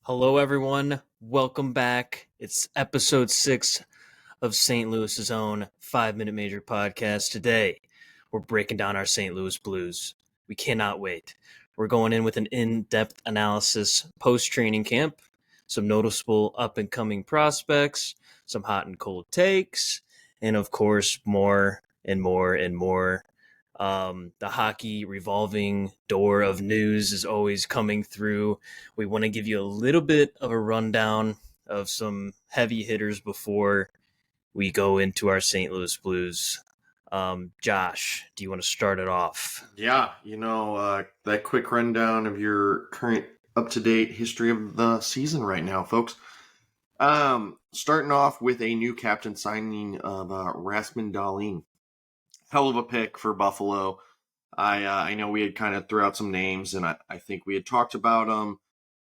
Hello, everyone. Welcome back. It's episode 6 of St. Louis's own 5-Minute Major podcast. Today, we're breaking down our St. Louis Blues. We cannot wait. We're going in with an in-depth analysis post-training camp, some noticeable up-and-coming prospects, some hot and cold takes, and of course, more and more and more. The hockey revolving door of news is always coming through. We want to give you a little bit of a rundown of some heavy hitters before we go into our St. Louis Blues. Josh, do you want to start it off? Yeah, that quick rundown of your current up-to-date history of the season right now, folks. Starting off with a new captain signing of Rasmus Dahlin. Hell of a pick for Buffalo. I know we had kind of threw out some names, and I think we had talked about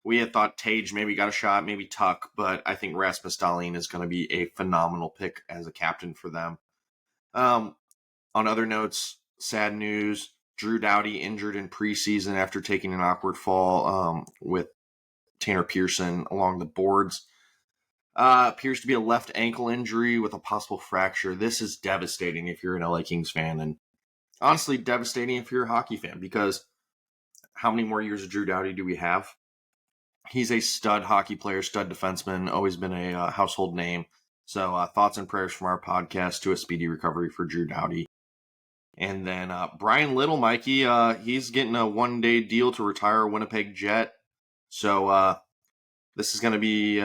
we had thought Tage maybe got a shot, maybe Tuck, but I think Rasmus Dahlin is going to be a phenomenal pick as a captain for them. On other notes, sad news, Drew Doughty injured in preseason after taking an awkward fall with Tanner Pearson along the boards. Appears to be a left ankle injury with a possible fracture. This is devastating if you're an LA Kings fan, and honestly devastating if you're a hockey fan, because how many more years of Drew Doughty do we have? He's a stud hockey player, stud defenseman, always been a household name. So thoughts and prayers from our podcast to a speedy recovery for Drew Doughty. And then Brian Little, Mikey, he's getting a one-day deal to retire a Winnipeg Jet. So this is going to be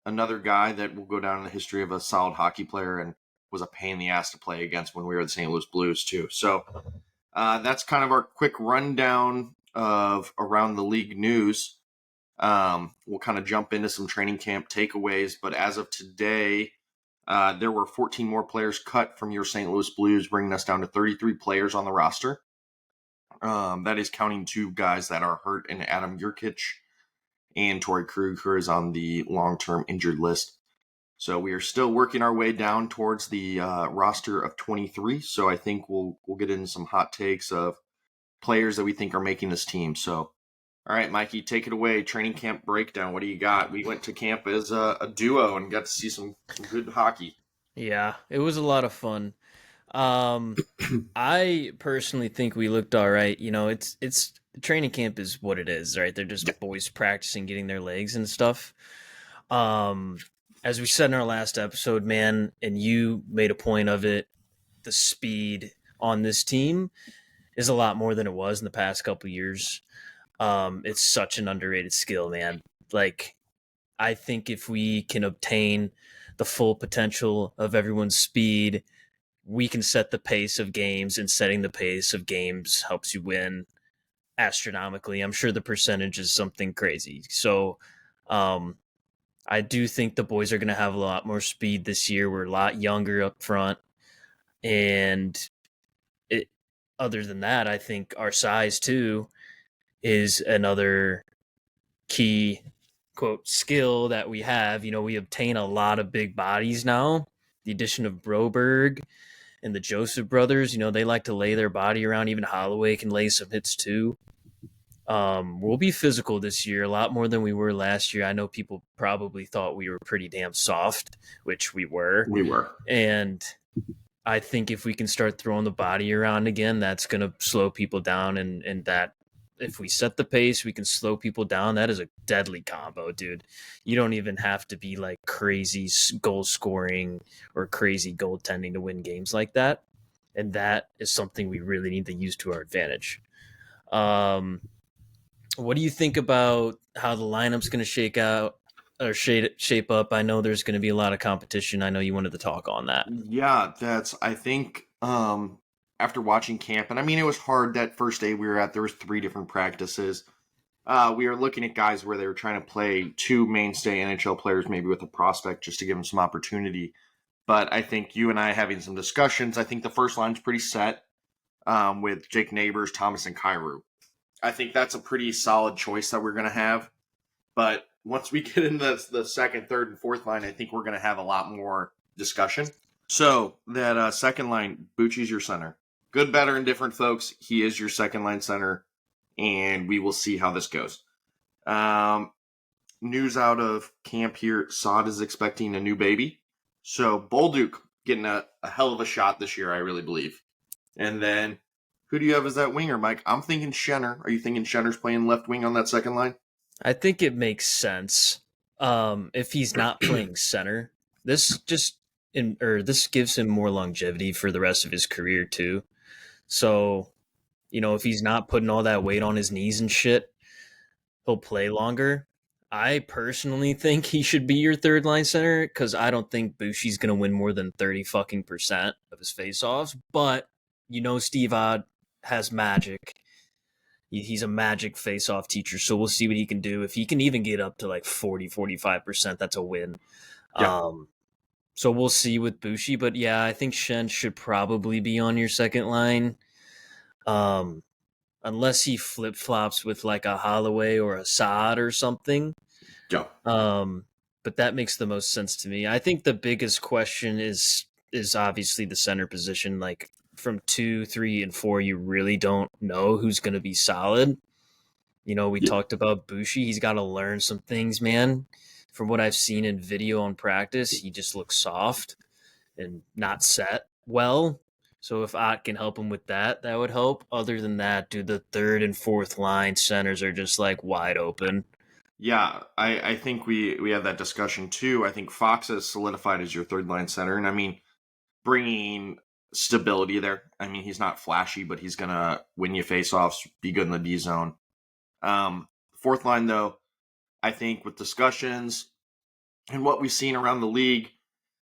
another guy that will go down in the history of a solid hockey player and was a pain in the ass to play against when we were the St. Louis Blues, too. So that's kind of our quick rundown of around the league news. We'll kind of jump into some training camp takeaways, but as of today, there were 14 more players cut from your St. Louis Blues, bringing us down to 33 players on the roster. That is counting 2 guys that are hurt in Adam Jurkic and Torrey Krug, who is on the long-term injured list. So we are still working our way down towards the roster of 23. So I think we'll get into some hot takes of players that we think are making this team. So, all right, Mikey, take it away. Training camp breakdown. What do you got? We went to camp as a duo and got to see some good hockey. Yeah, it was a lot of fun. I personally think we looked all right. You know, it's training camp is what it is, right? They're just boys practicing getting their legs and stuff. As we said in our last episode, man, and you made a point of it, the speed on this team is a lot more than it was in the past couple years. It's such an underrated skill, man. Like, I think if we can obtain the full potential of everyone's speed, we can set the pace of games, and setting the pace of games helps you win astronomically. I'm sure the percentage is something crazy. So I do think the boys are going to have a lot more speed this year. We're a lot younger up front. And other than that, I think our size too is another key quote skill that we have. You know, we obtain a lot of big bodies now. The addition of Broberg and the Joseph brothers, you know, they like to lay their body around. Even Holloway can lay some hits too. We'll be physical this year, a lot more than we were last year. I know people probably thought we were pretty damn soft, which we were. We were. And I think if we can start throwing the body around again, that's going to slow people down. And that if we set the pace, we can slow people down. That is a deadly combo, dude. You don't even have to be like crazy goal scoring or crazy goaltending to win games like that. And that is something we really need to use to our advantage. What do you think about how the lineup's going to shake out or shape up? I know there's going to be a lot of competition. I know you wanted to talk on that. Yeah, I think after watching camp, and I mean, it was hard that first day we were at, there was 3 different practices. We were looking at guys where they were trying to play 2 mainstay NHL players, maybe with a prospect, just to give them some opportunity. But I think you and I having some discussions, I think the first line's pretty set with Jake Neighbors, Thomas, and Kyrou. I think that's a pretty solid choice that we're going to have. But once we get into the second, third, and fourth line, I think we're going to have a lot more discussion. So that second line, Bucci's your center. Good, better, and different, folks. He is your second line center, and we will see how this goes. news out of camp here. Sod is expecting a new baby. So Bolduc getting a hell of a shot this year, I really believe. And then who do you have as that winger, Mike? I'm thinking Schenner. Are you thinking Schenner's playing left wing on that second line? I think it makes sense. If he's not playing center, this just this gives him more longevity for the rest of his career too. So, if he's not putting all that weight on his knees and shit, he'll play longer. I personally think he should be your third line center because I don't think Bushi's gonna win more than 30% of his faceoffs. But Steve Odd has magic. He's a magic face-off teacher, so we'll see what he can do. If he can even get up to like 40-45%, that's a win. Yeah. So we'll see with Bushi, but yeah, I think Shen should probably be on your second line. Unless he flip-flops with like a Holloway or a Saad or something. Yeah. But that makes the most sense to me. I think the biggest question is obviously the center position. Like from 2, 3, and 4, you really don't know who's going to be solid. We talked about Bushi. He's got to learn some things, man. From what I've seen in video on practice, he just looks soft and not set well. So if Ott can help him with that, that would help. Other than that, dude, the third and fourth line centers are just like wide open. Yeah, I think we had that discussion too. I think Fox has solidified as your third line center, and I mean, bringing stability there. I mean, he's not flashy, but he's gonna win you faceoffs, be good in the D zone. Fourth line though, I think with discussions and what we've seen around the league,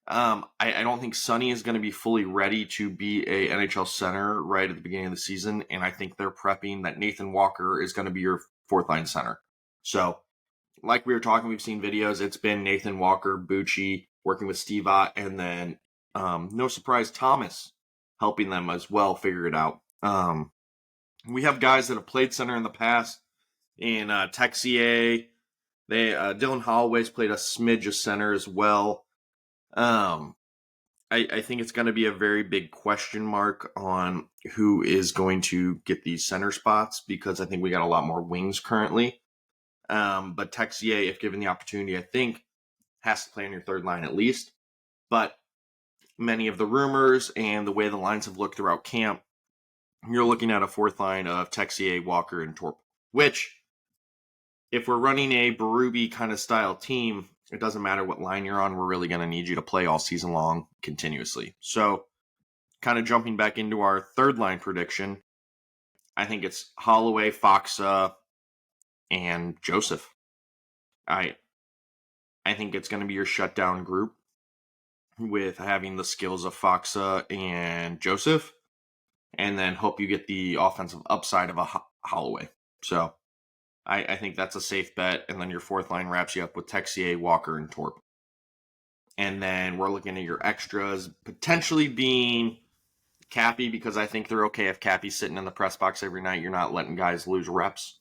I don't think Sonny is going to be fully ready to be a NHL center right at the beginning of the season, and I think they're prepping that Nathan Walker is going to be your fourth line center. So, like we were talking, we've seen videos. It's been Nathan Walker, Bucci working with Steve Ott, and then no surprise, Thomas helping them as well figure it out. We have guys that have played center in the past. In Texier, Dylan Holloway's played a smidge of center as well. I think it's going to be a very big question mark on who is going to get these center spots because I think we got a lot more wings currently. But Texier, if given the opportunity, I think has to play on your third line at least. But many of the rumors and the way the lines have looked throughout camp, you're looking at a fourth line of Texier, Walker, and Torp, which if we're running a Berube kind of style team, it doesn't matter what line you're on. We're really going to need you to play all season long continuously. So kind of jumping back into our third line prediction, I think it's Holloway, Foxa, and Joseph. I think it's going to be your shutdown group with having the skills of Foxa and Joseph, and then hope you get the offensive upside of a Holloway. So I think that's a safe bet. And then your fourth line wraps you up with Texier, Walker, and Torp. And then we're looking at your extras potentially being Cappy, because I think they're okay if Cappy's sitting in the press box every night. You're not letting guys lose reps.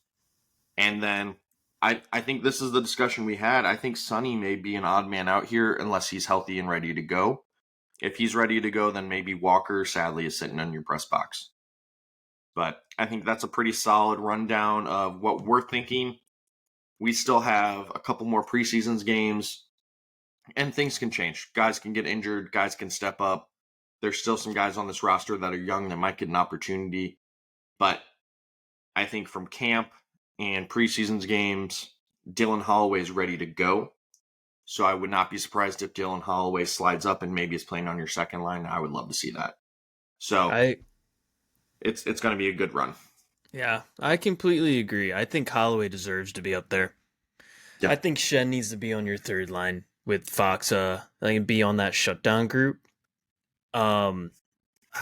And then I think this is the discussion we had. I think Sonny may be an odd man out here unless he's healthy and ready to go. If he's ready to go, then maybe Walker, sadly, is sitting in your press box. But I think that's a pretty solid rundown of what we're thinking. We still have a couple more preseason games, and things can change. Guys can get injured. Guys can step up. There's still some guys on this roster that are young that might get an opportunity. But I think from camp and preseason games, Dylan Holloway is ready to go. So I would not be surprised if Dylan Holloway slides up and maybe is playing on your second line. I would love to see that. So it's going to be a good run. Yeah, I completely agree. I think Holloway deserves to be up there. Yeah. I think Shen needs to be on your third line with Fox. Like be on that shutdown group. I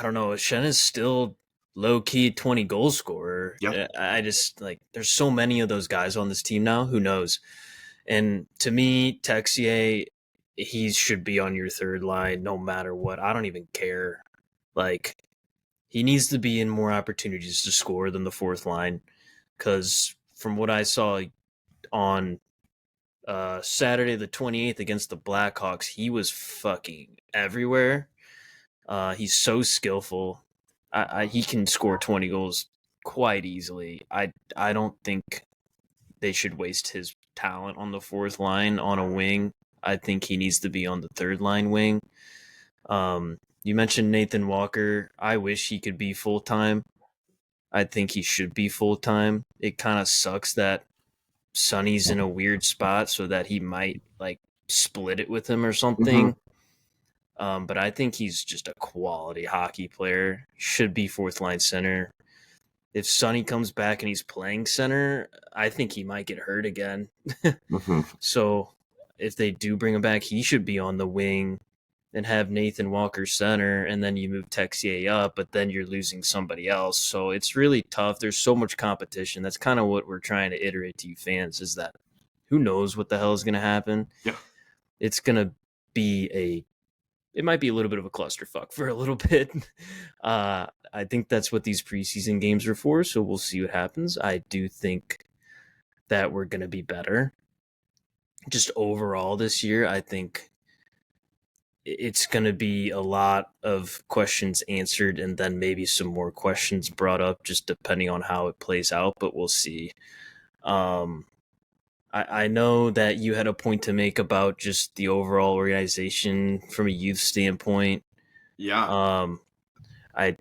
don't know. Shen is still low key 20 goal scorer. Yeah. I just like there's so many of those guys on this team now. Who knows? And to me, Texier, he should be on your third line no matter what. I don't even care. Like he needs to be in more opportunities to score than the fourth line. Because from what I saw on Saturday the 28th against the Blackhawks, he was fucking everywhere. He's so skillful. He can score 20 goals quite easily. I don't think they should waste his talent on the fourth line on a wing. I think he needs to be on the third line wing. You mentioned Nathan Walker. I wish he could be full time. I think he should be full time. It kind of sucks that Sonny's in a weird spot so that he might like split it with him or Mm-hmm. something. But I think he's just a quality hockey player. Should be fourth line center. If Sonny comes back and he's playing center, I think he might get hurt again. Mm-hmm. So if they do bring him back, he should be on the wing and have Nathan Walker center, and then you move Texier up, but then you're losing somebody else. So it's really tough. There's so much competition. That's kind of what we're trying to iterate to you fans, is that who knows what the hell is going to happen. Yeah. It's going to be it might be a little bit of a clusterfuck for a little bit. I think that's what these preseason games are for, so we'll see what happens. I do think that we're going to be better. Just overall this year, I think it's going to be a lot of questions answered and then maybe some more questions brought up, just depending on how it plays out, but we'll see. I know that you had a point to make about just the overall organization from a youth standpoint. Yeah. Um, I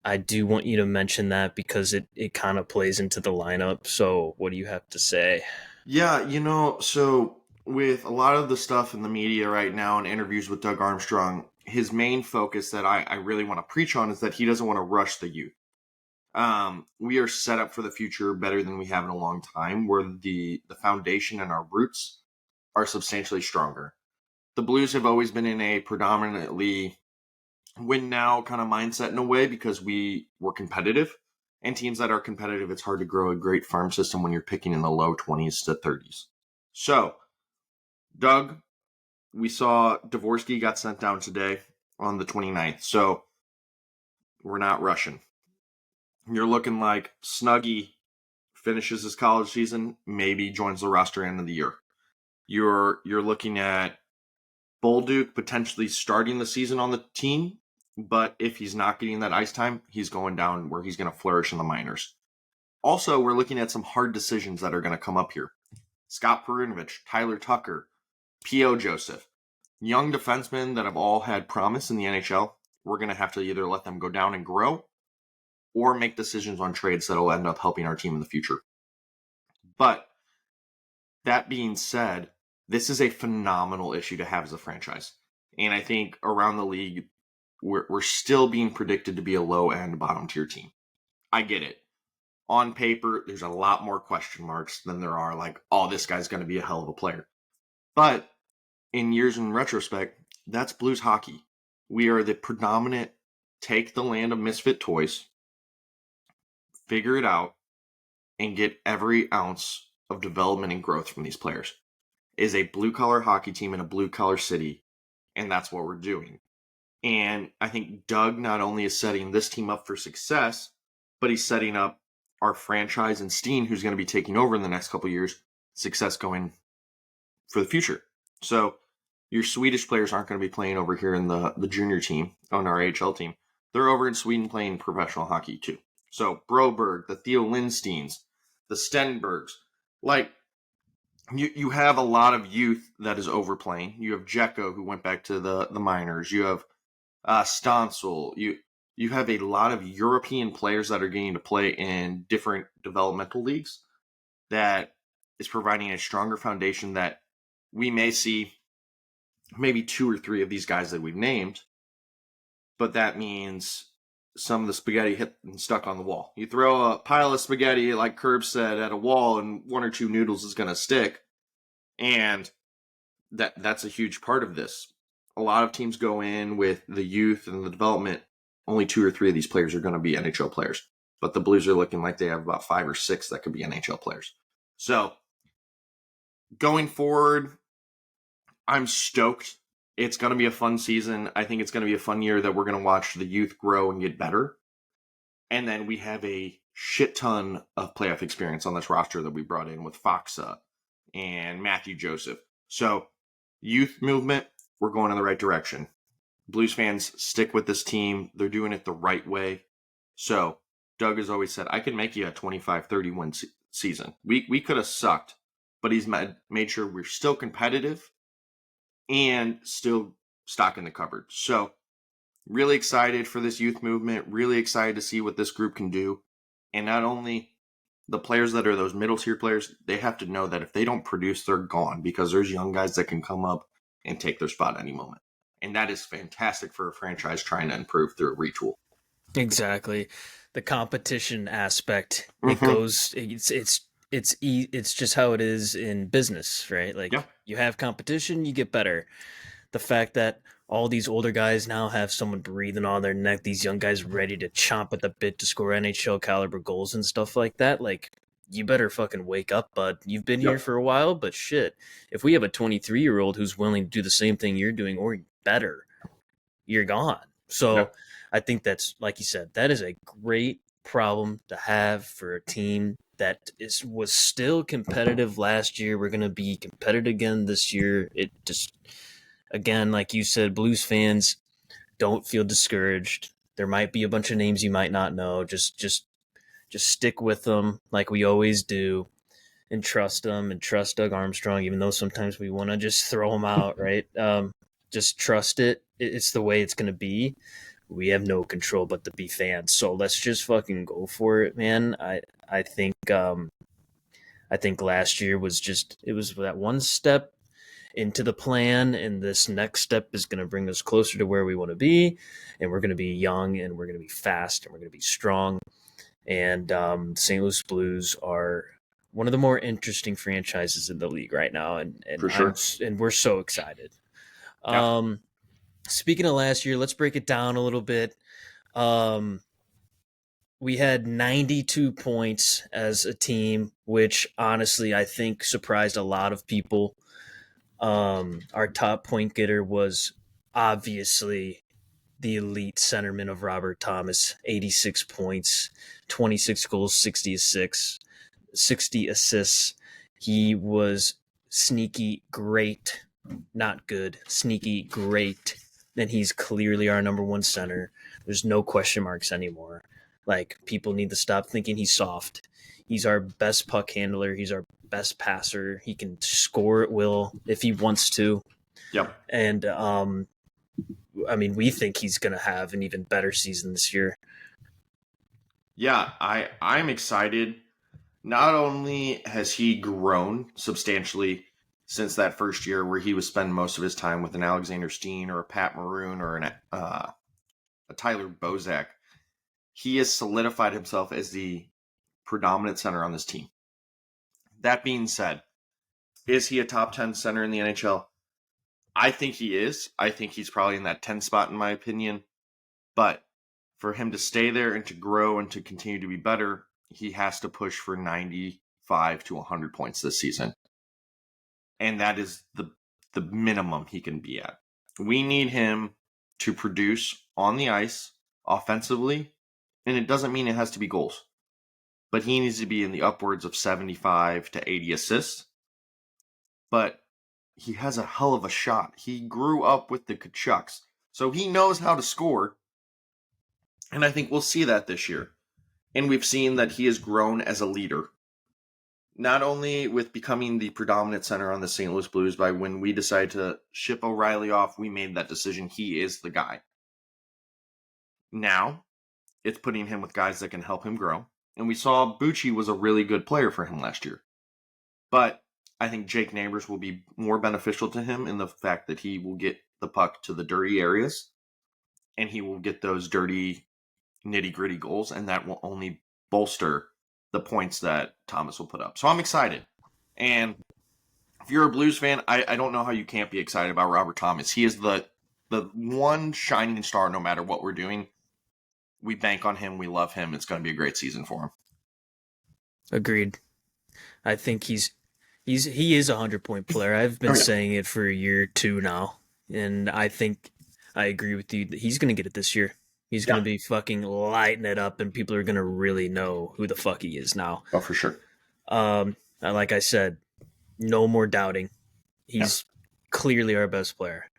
I do want you to mention that because it kind of plays into the lineup. So what do you have to say? Yeah, so with a lot of the stuff in the media right now and interviews with Doug Armstrong, his main focus that I really want to preach on is that he doesn't want to rush the youth. We are set up for the future better than we have in a long time, where the foundation and our roots are substantially stronger. The Blues have always been in a predominantly win now kind of mindset in a way because we were competitive. And teams that are competitive, it's hard to grow a great farm system when you're picking in the low 20s to 30s. So, Doug, we saw Dvorsky got sent down today on the 29th. So, we're not rushing. You're looking like Snuggie finishes his college season, maybe joins the roster end of the year. You're looking at Bolduc potentially starting the season on the team, but if he's not getting that ice time, he's going down where he's going to flourish in the minors. Also, we're looking at some hard decisions that are going to come up here. Scott Perunovich, Tyler Tucker, P.O. Joseph, young defensemen that have all had promise in the NHL. We're going to have to either let them go down and grow or make decisions on trades that will end up helping our team in the future. But that being said, this is a phenomenal issue to have as a franchise. And I think around the league, we're still being predicted to be a low-end bottom-tier team. I get it. On paper, there's a lot more question marks than there are like, oh, this guy's going to be a hell of a player. But in years in retrospect, that's Blues hockey. We are the predominant take the land of misfit toys, figure it out, and get every ounce of development and growth from these players. It is a blue-collar hockey team in a blue-collar city, and that's what we're doing. And I think Doug not only is setting this team up for success, but he's setting up our franchise and Steen, who's going to be taking over in the next couple of years, success going for the future. So your Swedish players aren't going to be playing over here in the junior team on our AHL team. They're over in Sweden playing professional hockey too. So Broberg, the Theo Lindsteins, the Stenbergs, like you have a lot of youth that is overplaying. You have Jekko, who went back to the minors. You have Stansel. You have a lot of European players that are getting to play in different developmental leagues that is providing a stronger foundation that we may see maybe 2 or 3 of these guys that we've named, but that means some of the spaghetti hit and stuck on the wall. You throw a pile of spaghetti, like Curb said, at a wall and 1 or 2 noodles is going to stick, and that's a huge part of this. A lot of teams go in with the youth and the development. Only 2 or 3 of these players are going to be NHL players. But the Blues are looking like they have about 5 or 6 that could be NHL players. So, going forward, I'm stoked. It's going to be a fun season. I think it's going to be a fun year that we're going to watch the youth grow and get better. And then we have a shit ton of playoff experience on this roster that we brought in with Foxa and Matthew Joseph. So, youth movement, we're going in the right direction. Blues fans, stick with this team. They're doing it the right way. So, Doug has always said, I can make you a 25-30 win season. We could have sucked but he's made sure we're still competitive and still stocking the cupboard. So really excited for this youth movement, really excited to see what this group can do. And not only the players that are those middle tier players, they have to know that if they don't produce, they're gone, because there's young guys that can come up and take their spot any moment. And that is fantastic for a franchise trying to improve through a retool. Exactly. The competition aspect, it Mm-hmm. goes, it's just how it is in business, right? Like Yeah. you have competition, you get better. The fact that all these older guys now have someone breathing on their neck, these young guys ready to chomp at the bit to score NHL caliber goals and stuff like that, like you better fucking wake up, bud. You've been here Yep. for a while, but shit, if we have a 23-year-old who's willing to do the same thing you're doing or better, you're gone. So Yep. I think that's, like you said, that is a great problem to have for a team that was still competitive last year. We're going to be competitive again this year. It just, again, like you said, Blues fans, don't feel discouraged. There might be a bunch of names you might not know. Just stick with them like we always do, and trust them and trust Doug Armstrong, even though sometimes we want to just throw him out, right? Just trust it. It's the way it's going to be. We have no control but to be fans. So let's just fucking go for it, man. I think I think last year was just, it was that one step into the plan, and this next step is going to bring us closer to where we want to be, and we're going to be young, and we're going to be fast, and we're going to be strong. And St. Louis Blues are one of the more interesting franchises in the league right now, For sure. and we're so excited. Yeah. Um, Speaking of last year, let's break it down a little bit. Um, we had 92 points as a team, which honestly I think surprised a lot of people. Our top point getter was obviously the elite centerman of Robert Thomas, 86 points, 26 goals, 60 assists. He was sneaky great, not good, sneaky great. And he's clearly our number one center. There's no question marks anymore. Like, people need to stop thinking he's soft. He's our best puck handler. He's our best passer. He can score at will if he wants to. Yep. And I mean, we think he's going to have an even better season this year. Yeah, I'm excited. Not only has he grown substantially since that first year where he was spending most of his time with an Alexander Steen or a Pat Maroon or a Tyler Bozak, he has solidified himself as the predominant center on this team. That being said, is he a top 10 center in the NHL? I think he is. I think he's probably in that 10 spot in my opinion. But for him to stay there and to grow and to continue to be better, he has to push for 95 to 100 points this season. And that is the minimum he can be at. We need him to produce on the ice offensively, and it doesn't mean it has to be goals. But he needs to be in the upwards of 75 to 80 assists. But he has a hell of a shot. He grew up with the Kachucks, so he knows how to score. And I think we'll see that this year. And we've seen that he has grown as a leader. Not only with becoming the predominant center on the St. Louis Blues, by when we decided to ship O'Reilly off, we made that decision. He is the guy. Now, it's putting him with guys that can help him grow. And we saw Bucci was a really good player for him last year. But I think Jake Neighbors will be more beneficial to him in the fact that he will get the puck to the dirty areas and he will get those dirty, nitty-gritty goals, and that will only bolster the points that Thomas will put up. So I'm excited. And if you're a Blues fan, I don't know how you can't be excited about Robert Thomas. He is the one shining star no matter what we're doing. We bank on him. We love him. It's going to be a great season for him. Agreed. I think he is a 100-point player. I've been saying it for a year or two now, and I think I agree with you that he's going to get it this year. He's going to be fucking lighting it up, and people are going to really know who the fuck he is now. Oh, for sure. Like I said, no more doubting. He's clearly our best player.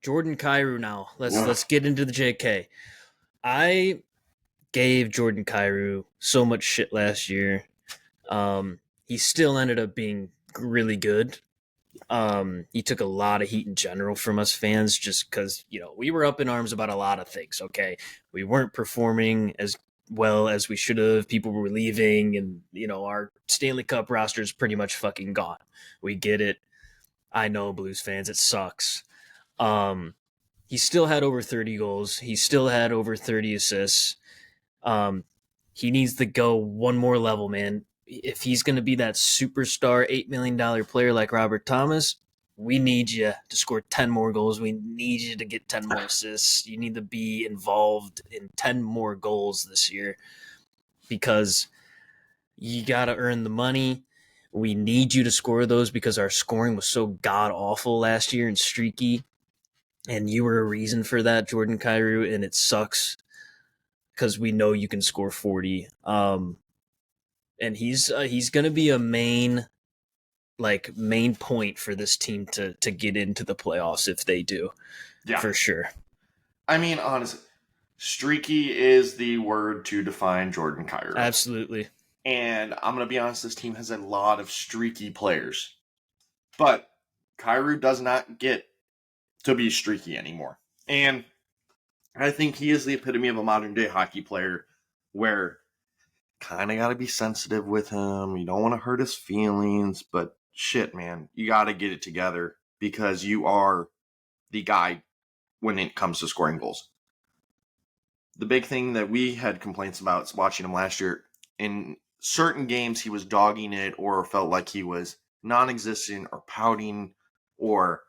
Jordan Kyrou now. Let's get into the JK. I gave Jordan Kyrou so much shit last year. he still ended up being really good. He took a lot of heat in general from us fans just because, we were up in arms about a lot of things, okay? We weren't performing as well as we should have. People were leaving, and, our Stanley Cup roster is pretty much fucking gone. We get it. I know, Blues fans, it sucks. He still had over 30 goals. He still had over 30 assists. Um, he needs to go one more level, man. If he's going to be that superstar $8 million player like Robert Thomas, we need you to score 10 more goals. We need you to get 10 more assists. You need to be involved in 10 more goals this year because you got to earn the money. We need you to score those because our scoring was so god awful last year and streaky. And you were a reason for that, Jordan Kyrou, and it sucks because we know you can score 40. And he's going to be a main point for this team to get into the playoffs if they do. Yeah, for sure. I mean, honestly, streaky is the word to define Jordan Kyrou. Absolutely. And I'm going to be honest, this team has a lot of streaky players. But Kyrou does not get to be streaky anymore. And I think he is the epitome of a modern day hockey player where kind of got to be sensitive with him. You don't want to hurt his feelings, but shit, man, you got to get it together because you are the guy when it comes to scoring goals. The big thing that we had complaints about watching him last year, in certain games he was dogging it or felt like he was non-existent or pouting or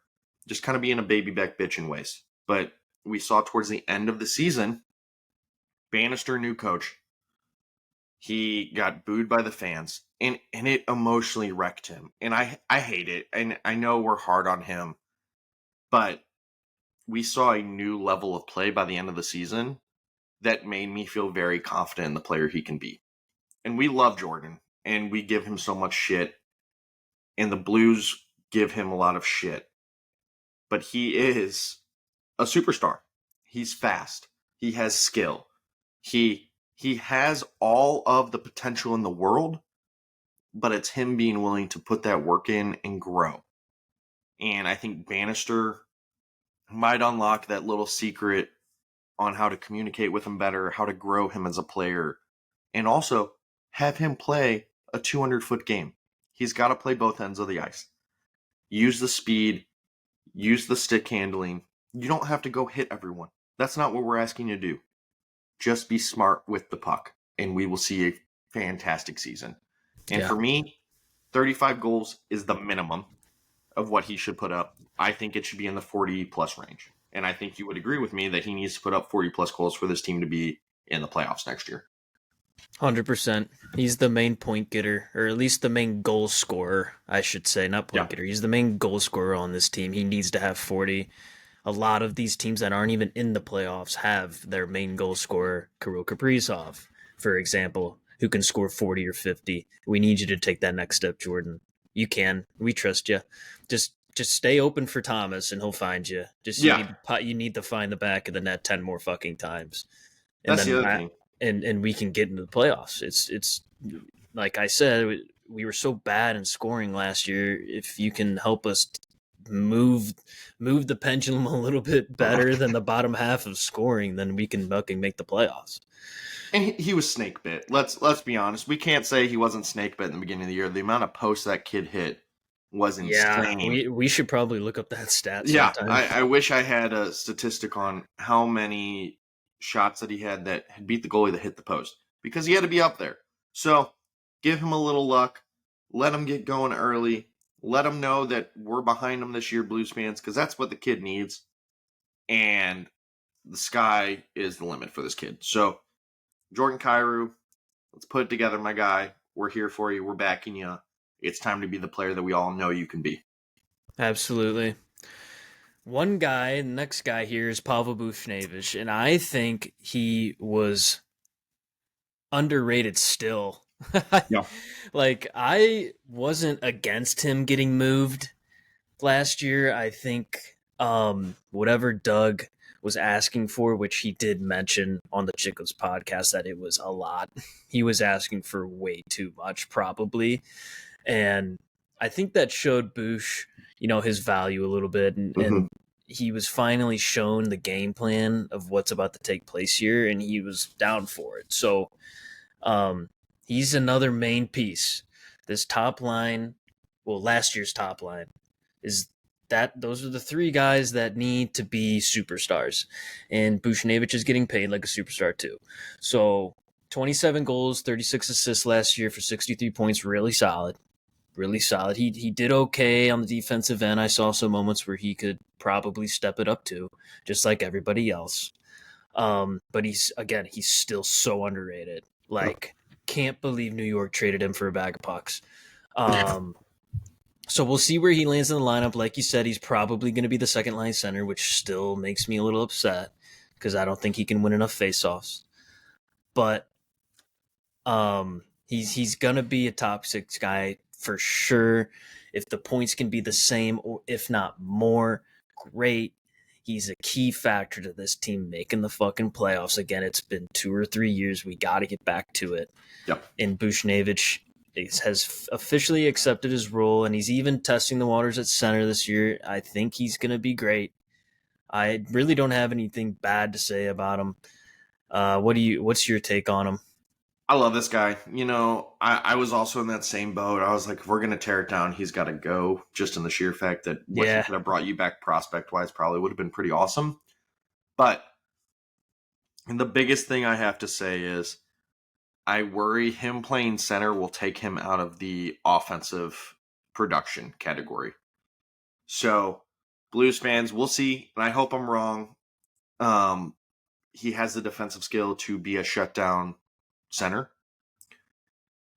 just kind of being a baby back bitch in ways. But we saw towards the end of the season, Bannister, new coach, he got booed by the fans, and it emotionally wrecked him. And I hate it, and I know we're hard on him, but we saw a new level of play by the end of the season that made me feel very confident in the player he can be. And we love Jordan, and we give him so much shit, and the Blues give him a lot of shit. But he is a superstar. He's fast. He has skill. He has all of the potential in the world, but it's him being willing to put that work in and grow. And I think Bannister might unlock that little secret on how to communicate with him better, how to grow him as a player, and also have him play a 200-foot game. He's got to play both ends of the ice. Use the speed, use the stick handling. You don't have to go hit everyone. That's not what we're asking you to do. Just be smart with the puck, and we will see a fantastic season. And for me, 35 goals is the minimum of what he should put up. I think it should be in the 40-plus range. And I think you would agree with me that he needs to put up 40-plus goals for this team to be in the playoffs next year. 100%. He's the main point getter, or at least the main goal scorer, I should say, not point getter. He's the main goal scorer on this team. He needs to have 40. A lot of these teams that aren't even in the playoffs have their main goal scorer, Kirill Kaprizov, for example, who can score 40 or 50. We need you to take that next step, Jordan. You can. We trust you. Just stay open for Thomas, and he'll find you. You need to find the back of the net 10 more fucking times. And that's the other thing. And we can get into the playoffs. It's like I said, we were so bad in scoring last year. If you can help us move the pendulum a little bit better than the bottom half of scoring, then we can fucking make the playoffs. And he was snake bit. Let's be honest. We can't say he wasn't snake bit in the beginning of the year. The amount of posts that kid hit was insane. Yeah, we should probably look up that stat. Yeah, I wish I had a statistic on how many shots that he had that had beat the goalie that hit the post, because he had to be up there. So give him a little luck. Let him get going early. Let him know that we're behind him this year, Blues fans, because that's what the kid needs. And the sky is the limit for this kid. So Jordan Kyrou, let's put it together, my guy. We're here for you. We're backing you. It's time to be the player that we all know you can be. Absolutely. One guy, the next guy here is Pavel Buchnevich, and I think he was underrated still. Yeah. Like, I wasn't against him getting moved last year. I think whatever Doug was asking for, which he did mention on the Chicos podcast, that it was a lot. He was asking for way too much, probably. And I think that showed Bush, his value a little bit, and he was finally shown the game plan of what's about to take place here, and he was down for it. So he's another main piece. This top line, well, last year's top line, is that those are the three guys that need to be superstars. And Buchnevich is getting paid like a superstar too. So 27 goals, 36 assists last year for 63 points, really solid. Really solid. He did okay on the defensive end. I saw some moments where he could probably step it up to, just like everybody else. But he's still so underrated. Like, can't believe New York traded him for a bag of pucks. So we'll see where he lands in the lineup. Like you said, he's probably going to be the second line center, which still makes me a little upset because I don't think he can win enough faceoffs. But he's going to be a top six guy for sure. If the points can be the same or if not more, great. He's a key factor to this team making the fucking playoffs. Again, it's been 2 or 3 years. We got to get back to it. Yep. And Buchnevich has officially accepted his role, and he's even testing the waters at center this year. I think he's going to be great. I really don't have anything bad to say about him. What's your take on him? I love this guy. I was also in that same boat. I was like, if we're going to tear it down, he's got to go, just in the sheer fact that what he could have brought you back prospect-wise probably would have been pretty awesome. But the biggest thing I have to say is I worry him playing center will take him out of the offensive production category. So, Blues fans, we'll see. And I hope I'm wrong. He has the defensive skill to be a shutdown center.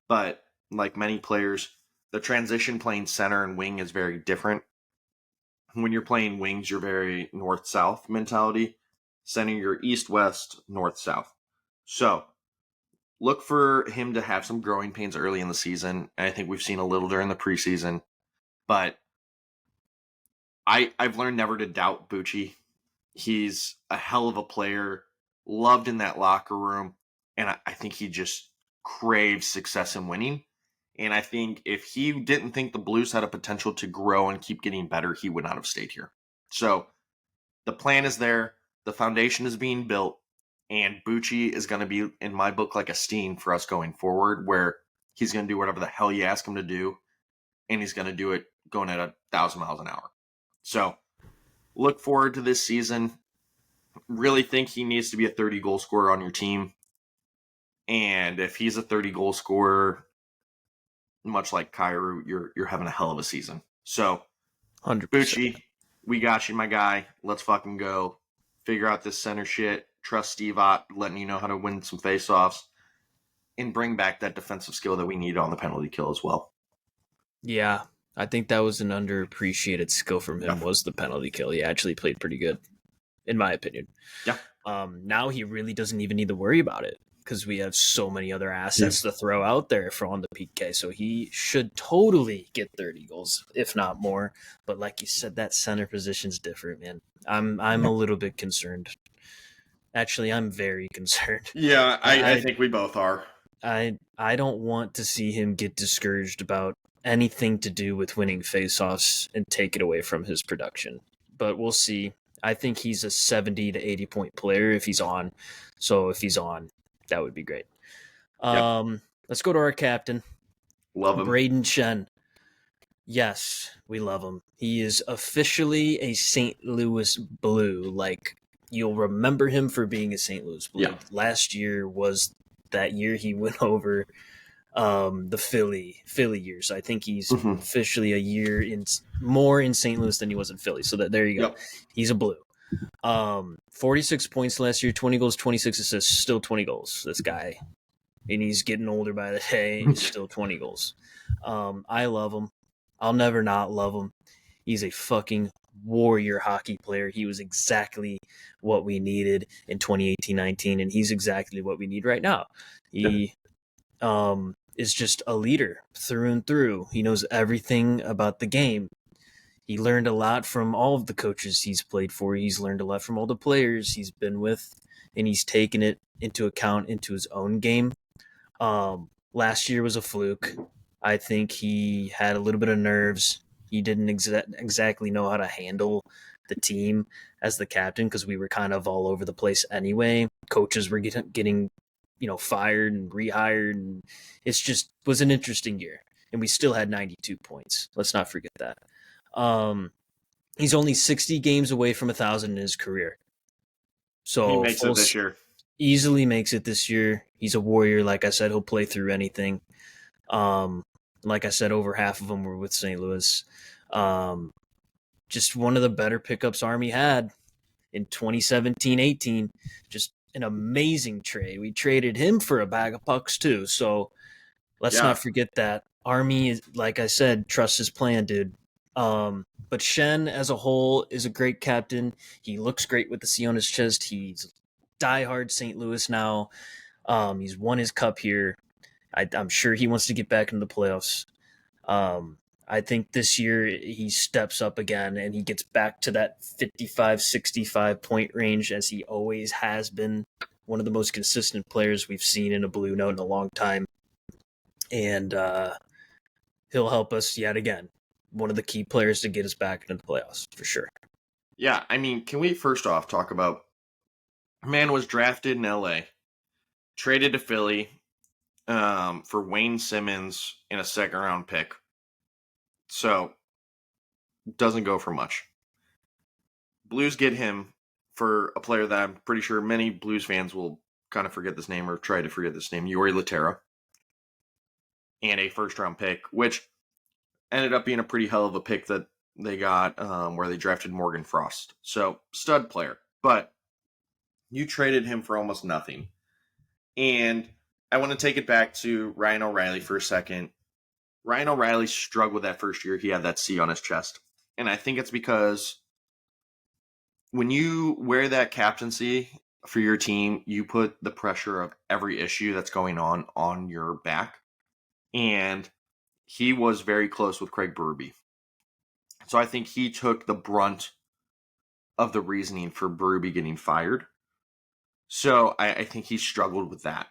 But like many players, the transition playing center and wing is very different. When you're playing wings, you're very north-south mentality. Center, you're east-west, north-south. So look for him to have some growing pains early in the season. And I think we've seen a little during the preseason. But I've learned never to doubt Bucci. He's a hell of a player, loved in that locker room. And I think he just craves success and winning. And I think if he didn't think the Blues had a potential to grow and keep getting better, he would not have stayed here. So the plan is there. The foundation is being built. And Bucci is going to be, in my book, like a Steen for us going forward, where he's going to do whatever the hell you ask him to do. And he's going to do it going at 1,000 miles an hour. So look forward to this season. Really think he needs to be a 30-goal scorer on your team. And if he's a 30-goal scorer, much like Kyrou, you're having a hell of a season. So, 100%. Bucci, we got you, my guy. Let's fucking go. Figure out this center shit. Trust Steve Ott, letting you know how to win some faceoffs. And bring back that defensive skill that we need on the penalty kill as well. Yeah, I think that was an underappreciated skill from him, was the penalty kill. He actually played pretty good, in my opinion. Yeah. Now he really doesn't even need to worry about it because we have so many other assets to throw out there for on the PK. So he should totally get 30 goals, if not more. But like you said, that center position's different, man. I'm a little bit concerned. Actually, I'm very concerned. Yeah, I think we both are. I don't want to see him get discouraged about anything to do with winning faceoffs and take it away from his production. But we'll see. I think he's a 70 to 80 point player if he's on. So if he's on, that would be great. Let's go to our captain. Love him. Braden Shen. Yes, we love him. He is officially a St. Louis Blue. Like, you'll remember him for being a St. Louis Blue. Yeah. Last year was that year he went over the Philly years. I think he's officially a year more in St. Louis than he was in Philly. So there you go. Yep. He's a Blue. 46 points last year, 20 goals, 26 assists, still 20 goals. This guy. And he's getting older by the day. He's still 20 goals. I love him. I'll never not love him. He's a fucking warrior hockey player. He was exactly what we needed in 2018-19, and he's exactly what we need right now. He is just a leader through and through. He knows everything about the game. He learned a lot from all of the coaches he's played for. He's learned a lot from all the players he's been with, and he's taken it into account into his own game. Last year was a fluke. I think he had a little bit of nerves. He didn't exactly know how to handle the team as the captain because we were kind of all over the place anyway. Coaches were getting fired and rehired, and it's just was an interesting year. And we still had 92 points. Let's not forget that. He's only 60 games away from 1,000 in his career. He So makes it this year. easily makes it this year. He's a warrior. Like I said, he'll play through anything. Um, like I said, over half of them were with St. Louis. Just one of the better pickups Army had in 2017-18. Just an amazing trade. We traded him for a bag of pucks too. So let's Yeah. not forget that. Army is, like I said, trusts his plan, dude. But Shen as a whole is a great captain. He looks great with the C on his chest. He's diehard St. Louis now. He's won his cup here. I'm sure he wants to get back into the playoffs. I think this year he steps up again and he gets back to that 55, 65 point range as he always has been. One of the most consistent players we've seen in a Blue Note in a long time. And he'll help us yet again. One of the key players to get us back into the playoffs, for sure. Yeah, I mean, can we first off talk about man was drafted in LA, traded to Philly for Wayne Simmons in a second round pick. So doesn't go for much. Blues get him for a player that I'm pretty sure many Blues fans will kind of forget this name or try to forget this name, Yuri Laterra, and a first round pick, which ended up being a pretty hell of a pick that they got where they drafted Morgan Frost. So stud player, but you traded him for almost nothing. And I want to take it back to Ryan O'Reilly for a second. Ryan O'Reilly struggled that first year. He had that C on his chest. And I think it's because when you wear that captaincy for your team, you put the pressure of every issue that's going on your back. And he was very close with Craig Berube. So I think he took the brunt of the reasoning for Berube getting fired. So I think he struggled with that.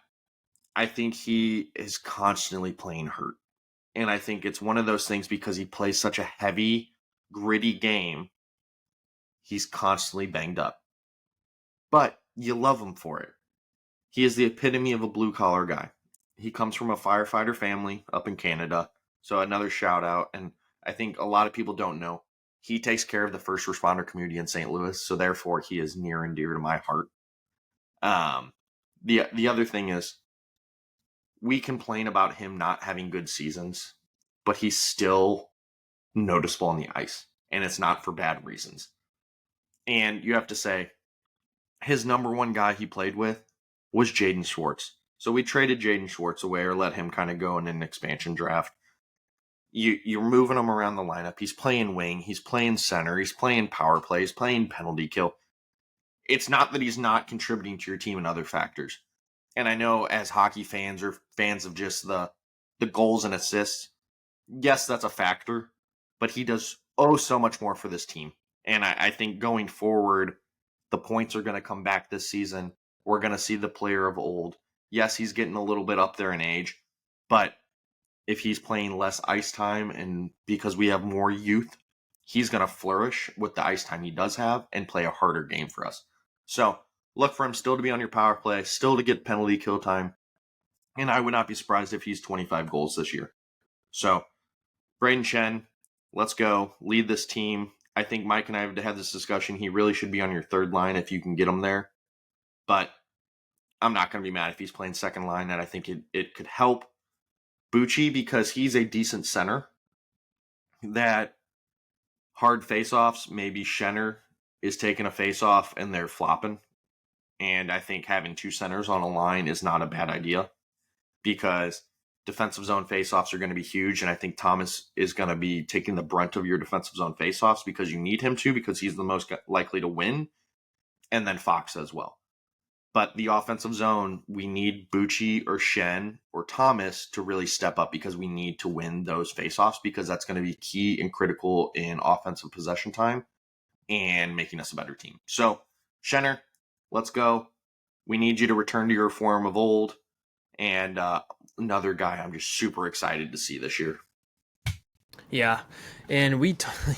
I think he is constantly playing hurt. And I think it's one of those things because he plays such a heavy, gritty game, he's constantly banged up. But you love him for it. He is the epitome of a blue-collar guy. He comes from a firefighter family up in Canada. So another shout out. And I think a lot of people don't know. He takes care of the first responder community in St. Louis. So therefore, he is near and dear to my heart. The other thing is, we complain about him not having good seasons, but he's still noticeable on the ice, and it's not for bad reasons. And you have to say, his number one guy he played with was Jaden Schwartz. So we traded Jaden Schwartz away or let him kind of go in an expansion draft. You're moving him around the lineup. He's playing wing. He's playing center. He's playing power play. He's playing penalty kill. It's not that he's not contributing to your team in other factors. And I know as hockey fans or fans of just the goals and assists, yes, that's a factor, but he does so much more for this team. And I think going forward, the points are going to come back this season. We're going to see the player of old. Yes, he's getting a little bit up there in age, but if he's playing less ice time and because we have more youth, he's going to flourish with the ice time he does have and play a harder game for us. So look for him still to be on your power play, still to get penalty kill time. And I would not be surprised if he's 25 goals this year. So Braden Shen, let's go. Lead this team. I think Mike and I have had this discussion. He really should be on your third line if you can get him there. But I'm not going to be mad if he's playing second line. And I think it could help Bucci because he's a decent center. That hard faceoffs, maybe Schenner is taking a faceoff and they're flopping. And I think having two centers on a line is not a bad idea because defensive zone faceoffs are going to be huge. And I think Thomas is going to be taking the brunt of your defensive zone faceoffs because you need him to, because he's the most likely to win. And then Fox as well. But the offensive zone, we need Bucci or Shen or Thomas to really step up because we need to win those faceoffs because that's going to be key and critical in offensive possession time and making us a better team. So, Schenner, let's go. We need you to return to your form of old. And another guy I'm just super excited to see this year. Yeah, and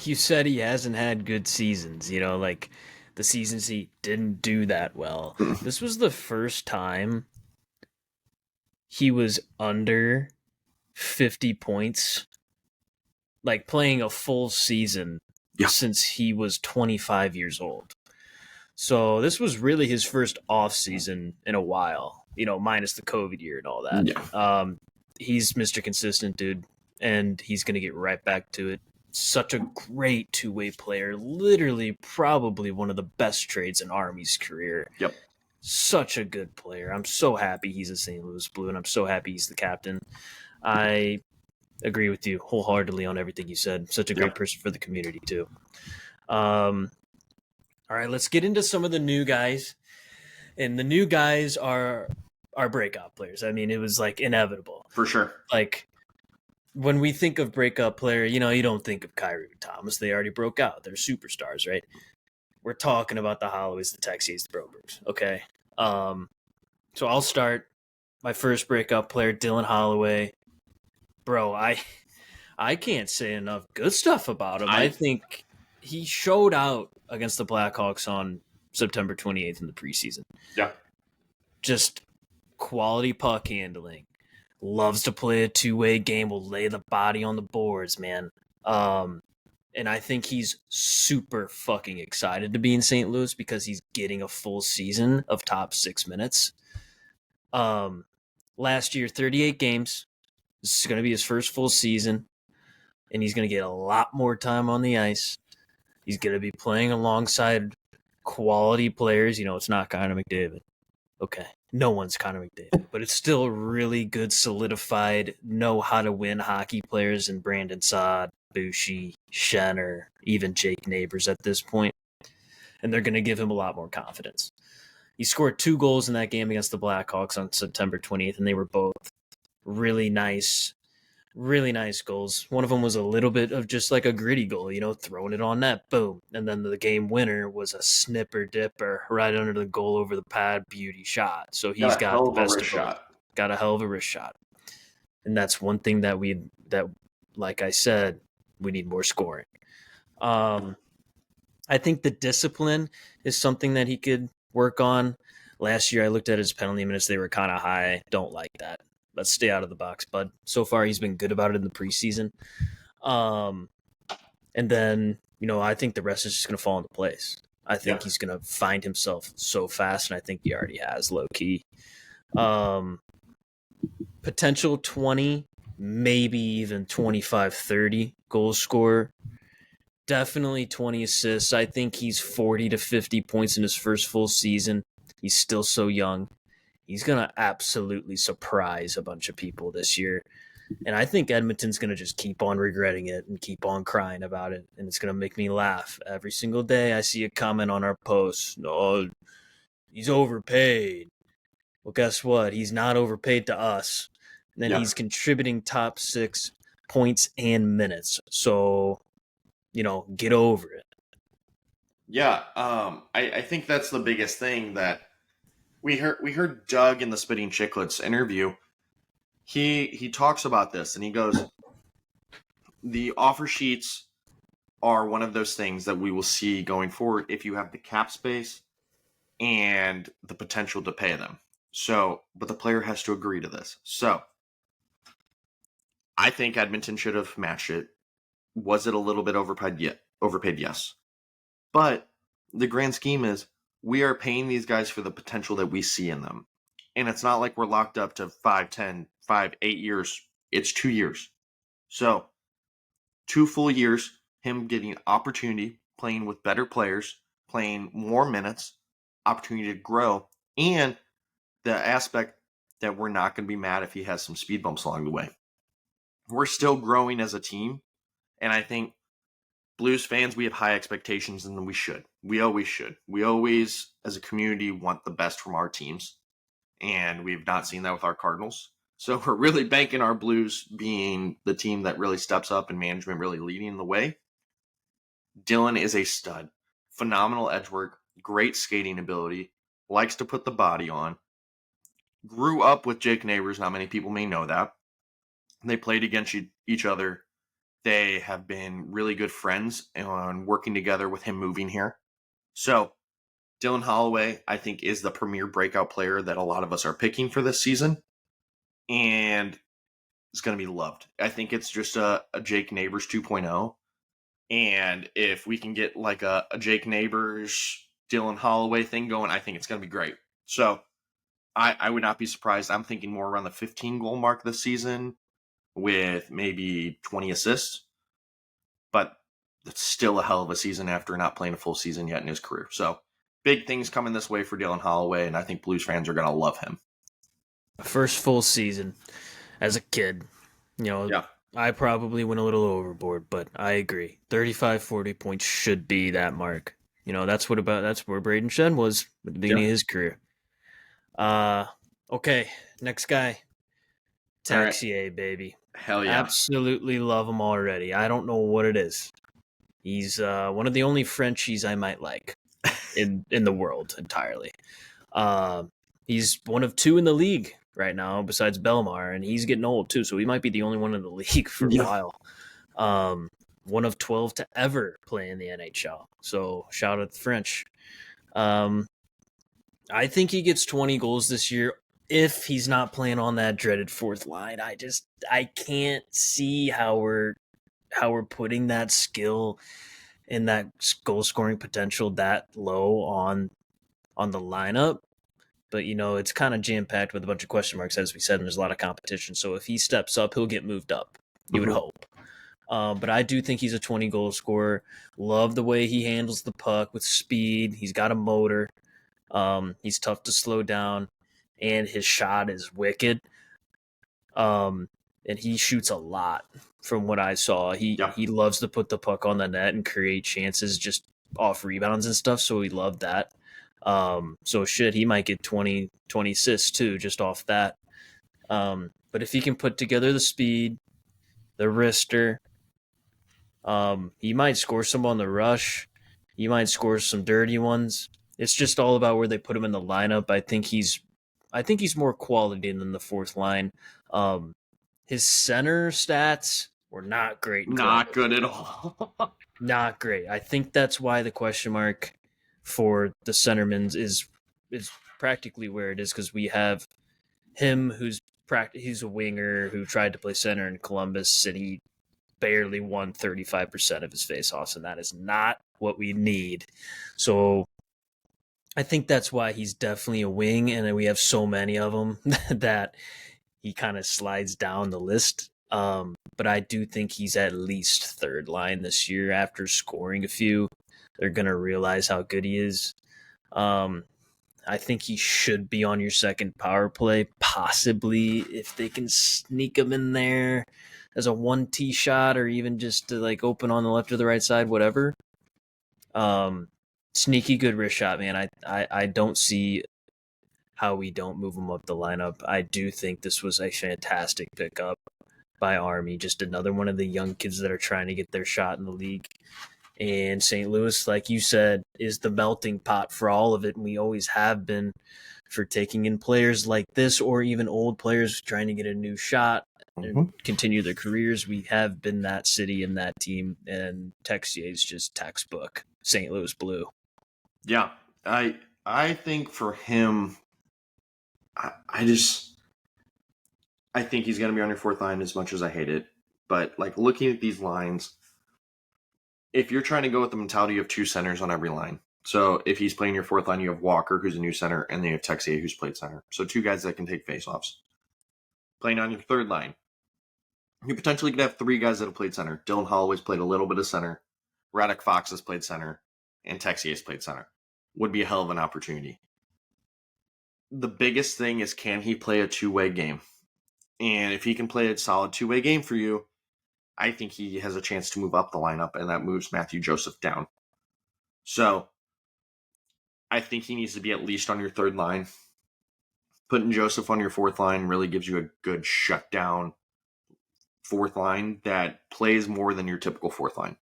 you said he hasn't had good seasons. Like the seasons he didn't do that well. This was the first time he was under 50 points, like playing a full season Yeah. since he was 25 years old. So this was really his first off season in a while, minus the COVID year and all that. Yeah. He's Mr. Consistent, dude, and he's going to get right back to it. Such a great two-way player, literally probably one of the best trades in Army's career. Yep. Such a good player. I'm so happy he's a St. Louis Blue, and I'm so happy he's the captain. I agree with you wholeheartedly on everything you said. Such a great person for the community, too. All right, let's get into some of the new guys. And the new guys are breakout players. I mean, it was like inevitable. For sure. Like when we think of breakout player, you don't think of Kyrie Thomas. They already broke out. They're superstars, right? We're talking about the Holloways, the Texies, the Brobergs. Okay. So I'll start. My first breakout player, Dylan Holloway. Bro, I can't say enough good stuff about him. I think he showed out against the Blackhawks on September 28th in the preseason. Yeah. Just quality puck handling. Loves to play a two-way game. Will lay the body on the boards, man. And I think he's super fucking excited to be in St. Louis because he's getting a full season of top 6 minutes. Last year, 38 games. This is going to be his first full season, and he's going to get a lot more time on the ice. He's going to be playing alongside quality players. It's not Connor McDavid. Okay, no one's Connor McDavid, but it's still really good, solidified, know how to win hockey players in Brandon Saad, Bushi, Shenner, even Jake Neighbors at this point. And they're going to give him a lot more confidence. He scored 2 goals in that game against the Blackhawks on September 20th, and they were both really nice goals. One of them was a little bit of just like a gritty goal, throwing it on net, boom. And then the game winner was a snipper dipper right under the goal over the pad, beauty shot. So he's got the best of both. Got a hell of a wrist shot. And that's one thing that like I said, we need more scoring. I think the discipline is something that he could work on. Last year I looked at his penalty minutes. They were kind of high. Don't like that. Let's stay out of the box, bud. So far, he's been good about it in the preseason. And then, I think the rest is just going to fall into place. I think he's going to find himself so fast, and I think he already has, low-key. Potential 20, maybe even 25, 30 goal scorer. Definitely 20 assists. I think he's 40 to 50 points in his first full season. He's still so young. He's going to absolutely surprise a bunch of people this year. And I think Edmonton's going to just keep on regretting it and keep on crying about it. And it's going to make me laugh. Every single day I see a comment on our posts. Oh, he's overpaid. Well, guess what? He's not overpaid to us. And then he's contributing top 6 points and minutes. So, get over it. Yeah. I think that's the biggest thing that we heard Doug in the Spitting Chicklets interview. He talks about this and he goes, the offer sheets are one of those things that we will see going forward if you have the cap space and the potential to pay them. So, but the player has to agree to this. So, I think Edmonton should have matched it. Was it a little bit overpaid? Yeah, overpaid, yes. But the grand scheme is we are paying these guys for the potential that we see in them. And it's not like we're locked up to 5, 10, 5, 8 years. It's 2 years. So 2 full years, him getting opportunity, playing with better players, playing more minutes, opportunity to grow, and the aspect that we're not going to be mad if he has some speed bumps along the way. We're still growing as a team, and I think Blues fans, we have high expectations, and we should. We always should. We always, as a community, want the best from our teams, and we've not seen that with our Cardinals. So we're really banking our Blues being the team that really steps up and management really leading the way. Dylan is a stud. Phenomenal edge work, great skating ability, likes to put the body on. grew up with Jake Neighbors. Not many people may know that. They played against each other. They have been really good friends and working together with him moving here. So Dylan Holloway, I think, is the premier breakout player that a lot of us are picking for this season. And it's going to be loved. I think it's just a Jake Neighbors 2.0. And if we can get like a Jake Neighbors, Dylan Holloway thing going, I think it's going to be great. So I would not be surprised. I'm thinking more around the 15 goal mark this season with maybe 20 assists. But it's still a hell of a season after not playing a full season yet in his career. So big things coming this way for Dylan Holloway, and I think Blues fans are going to love him. First full season as a kid. Yeah. I probably went a little overboard, but I agree. 35, 40 points should be that mark. That's where Braden Shen was at the beginning of his career. Okay, next guy. Texier, baby. Hell yeah. Absolutely love him already. I don't know what it is. He's one of the only Frenchies I might like in the world entirely. He's one of two in the league right now besides Belmar, and he's getting old too, so he might be the only one in the league for a while. One of 12 to ever play in the NHL. So shout out the French. I think he gets 20 goals this year if he's not playing on that dreaded fourth line. I can't see how we're putting that skill and that goal scoring potential that low on the lineup. But it's kind of jam packed with a bunch of question marks, as we said, and there's a lot of competition. So if he steps up, he'll get moved up. You would hope. But I do think he's a 20 goal scorer. Love the way he handles the puck with speed. He's got a motor. He's tough to slow down, and his shot is wicked. And he shoots a lot from what I saw. He loves to put the puck on the net and create chances just off rebounds and stuff. So we love that. So he might get 20 assists too, just off that. But if he can put together the speed, the wrister, he might score some on the rush. He might score some dirty ones. It's just all about where they put him in the lineup. I think he's more quality than the fourth line. His center stats were not great. Not good at all. Not great. I think that's why the question mark for the centerman is practically where it is, because we have him he's a winger who tried to play center in Columbus, and he barely won 35% of his faceoffs, and that is not what we need. So I think that's why he's definitely a wing, and we have so many of them that he kind of slides down the list. But I do think he's at least third line this year after scoring a few. They're going to realize how good he is. I think he should be on your second power play, possibly if they can sneak him in there as a 1T shot, or even just to like open on the left or the right side, whatever. Sneaky good wrist shot, man. I don't see how we don't move him up the lineup. I do think this was a fantastic pickup by Army. Just another one of the young kids that are trying to get their shot in the league. And St. Louis, like you said, is the melting pot for all of it. And we always have been for taking in players like this, or even old players trying to get a new shot and continue their careers. We have been that city and that team, and Texier is just textbook St. Louis Blue. Yeah, I think for him, I think he's going to be on your fourth line as much as I hate it. But like looking at these lines, if you're trying to go with the mentality, you have two centers on every line. So if he's playing your fourth line, you have Walker, who's a new center, and then you have Texier, who's played center. So two guys that can take faceoffs. Playing on your third line, you potentially could have three guys that have played center. Dylan Holloway's played a little bit of center. Radek Fox has played center. And Texier has played center. Would be a hell of an opportunity. The biggest thing is, can he play a two-way game? And if he can play a solid two-way game for you, I think he has a chance to move up the lineup, and that moves Matthew Joseph down. So I think he needs to be at least on your third line. Putting Joseph on your fourth line really gives you a good shutdown fourth line that plays more than your typical fourth line.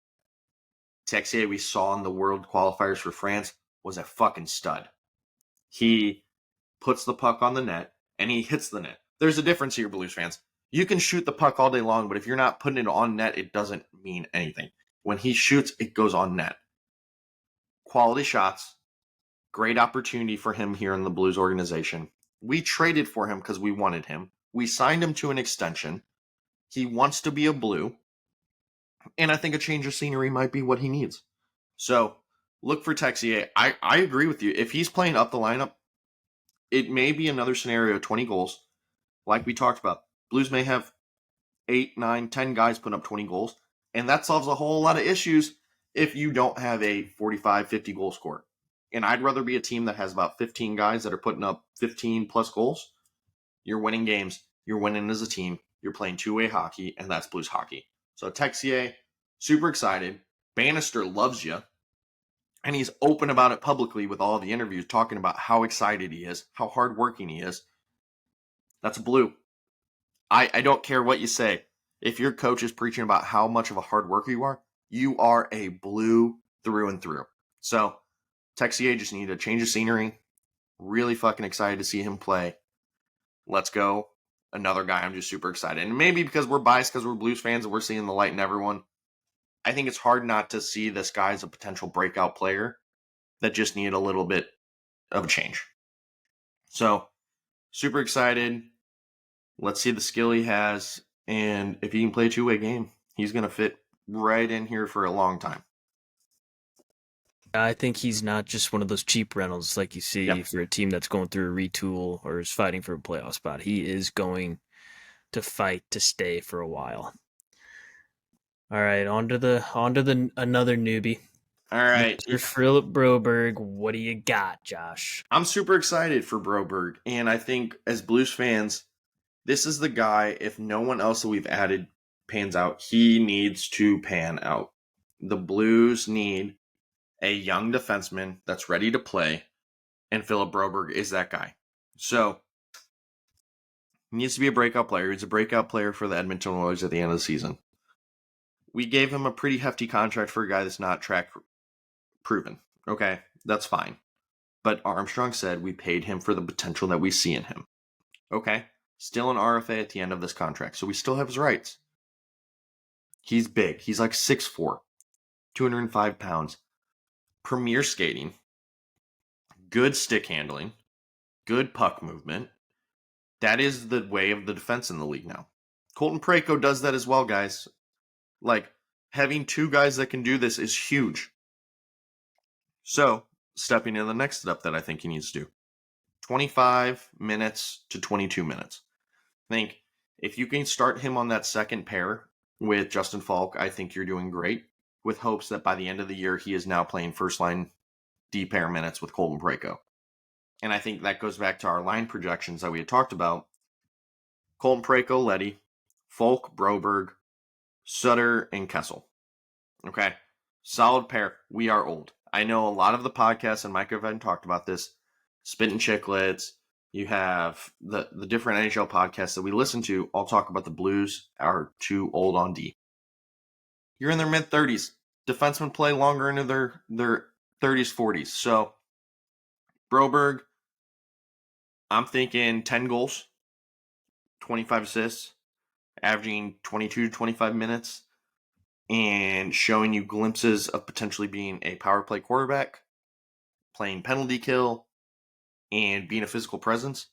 Texier, we saw in the World Qualifiers for France, was a fucking stud. He puts the puck on the net, and he hits the net. There's a difference here, Blues fans. You can shoot the puck all day long, but if you're not putting it on net, it doesn't mean anything. When he shoots, it goes on net. Quality shots, great opportunity for him here in the Blues organization. We traded for him because we wanted him. We signed him to an extension. He wants to be a Blue, and I think a change of scenery might be what he needs. So look for Texier. I agree with you. If he's playing up the lineup, it may be another scenario, 20 goals, like we talked about. Blues may have 8, 9, 10 guys put up 20 goals, and that solves a whole lot of issues if you don't have a 45, 50 goal scorer. And I'd rather be a team that has about 15 guys that are putting up 15 plus goals. You're winning games. You're winning as a team. You're playing two-way hockey, and that's Blues hockey. So Texier, super excited. Bannister loves you. And he's open about it publicly with all the interviews, talking about how excited he is, how hardworking he is. That's a Blue. I don't care what you say. If your coach is preaching about how much of a hard worker you are a Blue through and through. So Texier just needed a change of scenery. Really fucking excited to see him play. Let's go. Another guy I'm just super excited. And maybe because we're biased because we're Blues fans and we're seeing the light in everyone, I think it's hard not to see this guy as a potential breakout player that just needed a little bit of a change. So, super excited. Let's see the skill he has. And if he can play a two-way game, he's going to fit right in here for a long time. I think he's not just one of those cheap rentals like you see for a team that's going through a retool or is fighting for a playoff spot. He is going to fight to stay for a while. All right, on to the another newbie. All right. Mr. Philip Broberg, what do you got, Josh? I'm super excited for Broberg. And I think as Blues fans, this is the guy, if no one else that we've added pans out, he needs to pan out. The Blues need a young defenseman that's ready to play, and Philip Broberg is that guy. So, he needs to be a breakout player. He's a breakout player for the Edmonton Oilers at the end of the season. We gave him a pretty hefty contract for a guy that's not track proven. Okay, that's fine. But Armstrong said we paid him for the potential that we see in him. Okay, still an RFA at the end of this contract, so we still have his rights. He's big. He's like 6'4", 205 pounds. Premier skating. Good stick handling. Good puck movement. That is the way of the defense in the league now. Colton Parayko does that as well, guys. Like, having two guys that can do this is huge. So, stepping into the next step that I think he needs to do. 25 minutes to 22 minutes. I think if you can start him on that second pair with Justin Falk, I think you're doing great, with hopes that by the end of the year, he is now playing first line D pair minutes with Colton Parayko. And I think that goes back to our line projections that we had talked about. Colton Parayko, Leddy, Falk, Broberg, Sutter, and Kessel. Okay, solid pair. We are old. I know a lot of the podcasts, and Mike have talked about this, Spit and Chicklets. You have the different NHL podcasts that we listen to all talk about the Blues are too old on D. You're in their mid-30s. Defensemen play longer into their 30s, 40s. So, Broberg, I'm thinking 10 goals, 25 assists, averaging 22 to 25 minutes, and showing you glimpses of potentially being a power play quarterback, playing penalty kill, and being a physical presence.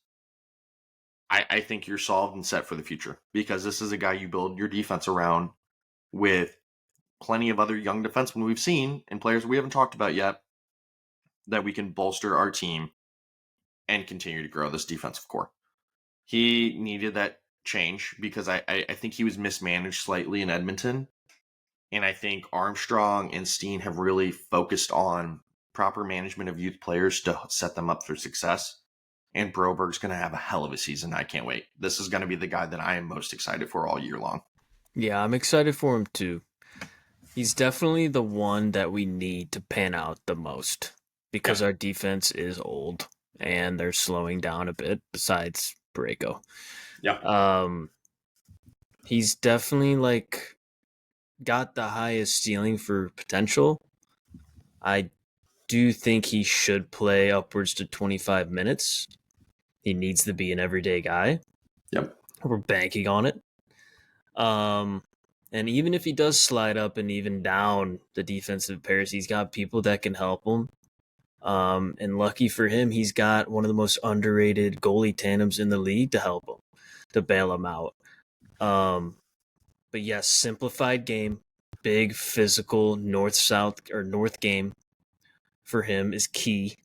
I think you're solved and set for the future, because this is a guy you build your defense around with plenty of other young defensemen we've seen and players we haven't talked about yet that we can bolster our team and continue to grow this defensive core. He needed that change because I think he was mismanaged slightly in Edmonton. And I think Armstrong and Steen have really focused on proper management of youth players to set them up for success. And Broberg's going to have a hell of a season. I can't wait. This is going to be the guy that I am most excited for all year long. Yeah, I'm excited for him too. He's definitely the one that we need to pan out the most because our defense is old and they're slowing down a bit besides Parayko. Yeah. He's definitely got the highest ceiling for potential. I do think he should play upwards to 25 minutes. He needs to be an everyday guy. Yep. We're banking on it. And even if he does slide up and even down the defensive pairs, he's got people that can help him. And lucky for him, he's got one of the most underrated goalie tandems in the league to help him, to bail him out. But yes, simplified game, big physical north-south or north game for him is key.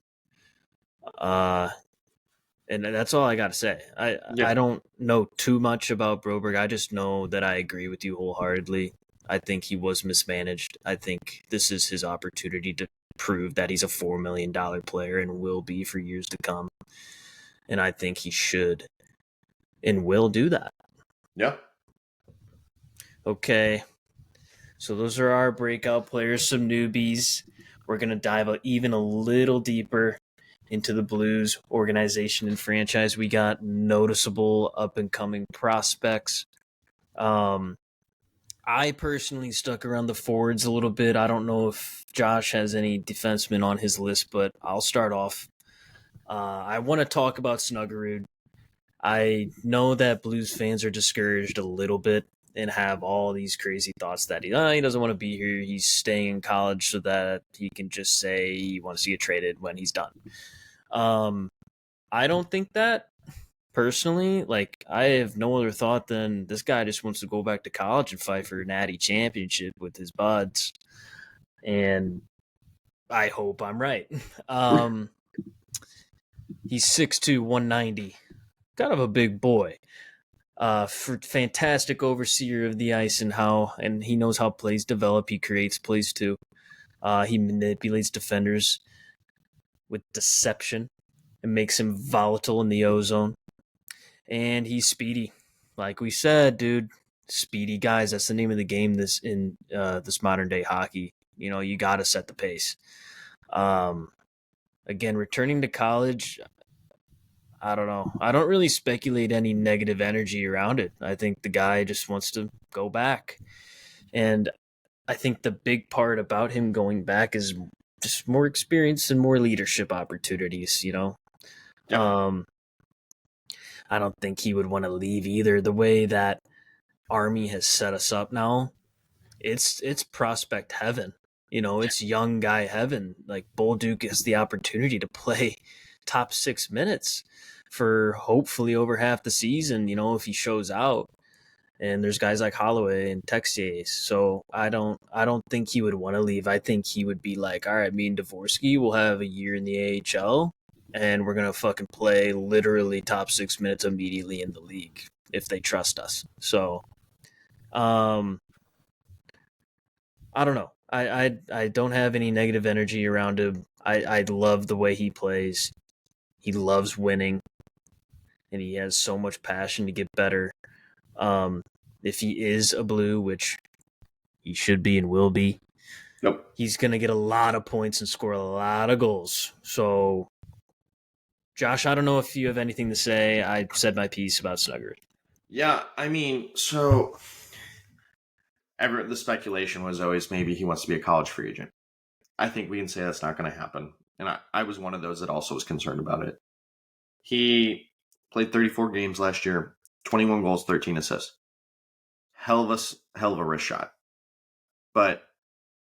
And that's all I got to say. I don't know too much about Broberg. I just know that I agree with you wholeheartedly. I think he was mismanaged. I think this is his opportunity to prove that he's a $4 million player and will be for years to come. And I think he should and will do that. Yeah. Okay. So those are our breakout players, some newbies. We're going to dive even a little deeper into the Blues organization and franchise. We got noticeable up-and-coming prospects. I personally stuck around the forwards a little bit. I don't know if Josh has any defensemen on his list, but I'll start off. I want to talk about Snuggerud. I know that Blues fans are discouraged a little bit and have all these crazy thoughts that he doesn't want to be here. He's staying in college so that he can just say he wants to get traded when he's done. I don't think that personally. Like, I have no other thought than this guy just wants to go back to college and fight for a natty championship with his buds. And I hope I'm right. He's 6'2", 190. Kind of a big boy. For fantastic overseer of the ice and he knows how plays develop. He creates plays too. He manipulates defenders with deception and makes him volatile in the ozone. And he's speedy. Like we said, dude, speedy guys. That's the name of the game this modern day hockey. You know, you got to set the pace. Again, returning to college, I don't know. I don't really speculate any negative energy around it. I think the guy just wants to go back. And I think the big part about him going back is just more experience and more leadership opportunities, you know? Yep. I don't think he would want to leave either. The way that Army has set us up now, it's prospect heaven. You know, it's young guy heaven. Like, Bolduc has the opportunity to play top 6 minutes for hopefully over half the season, you know, if he shows out. And there's guys like Holloway and Texier. So I don't think he would want to leave. I think he would be like, all right, me and Dvorsky will have a year in the AHL and we're going to fucking play literally top 6 minutes immediately in the league if they trust us. So, I don't know. I don't have any negative energy around him. I love the way he plays. He loves winning, and he has so much passion to get better. If he is a Blue, which he should be and will be, he's going to get a lot of points and score a lot of goals. So, Josh, I don't know if you have anything to say. I said my piece about Snuggerud. Yeah, I mean, so the speculation was always maybe he wants to be a college free agent. I think we can say that's not going to happen. And I was one of those that also was concerned about it. He played 34 games last year, 21 goals, 13 assists. Hell of a wrist shot. But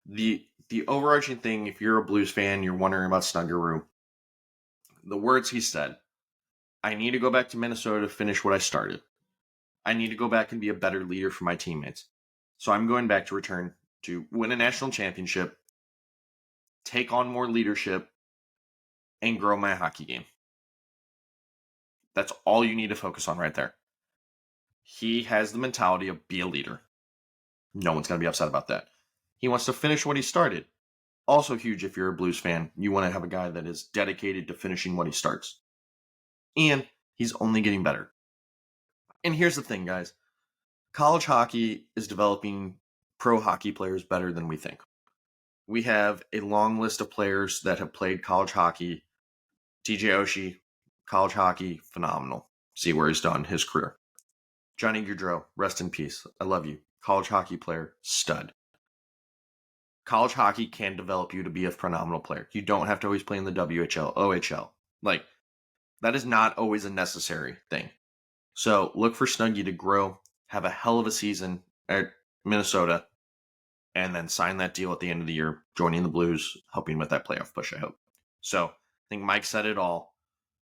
the overarching thing, if you're a Blues fan, you're wondering about Snuggerud, the words he said, I need to go back to Minnesota to finish what I started. I need to go back and be a better leader for my teammates. So I'm going back to return to win a national championship, take on more leadership, and grow my hockey game. That's all you need to focus on right there. He has the mentality of be a leader. No one's going to be upset about that. He wants to finish what he started. Also huge if you're a Blues fan. You want to have a guy that is dedicated to finishing what he starts. And he's only getting better. And here's the thing, guys. College hockey is developing pro hockey players better than we think. We have a long list of players that have played college hockey. TJ Oshie, college hockey, phenomenal. See where he's done his career. Johnny Gaudreau, rest in peace. I love you. College hockey player, stud. College hockey can develop you to be a phenomenal player. You don't have to always play in the WHL, OHL. Like, That is not always a necessary thing. So look for Snuggie to grow, have a hell of a season at Minnesota, and then sign that deal at the end of the year, joining the Blues, helping with that playoff push, I hope. So I think Mike said it all,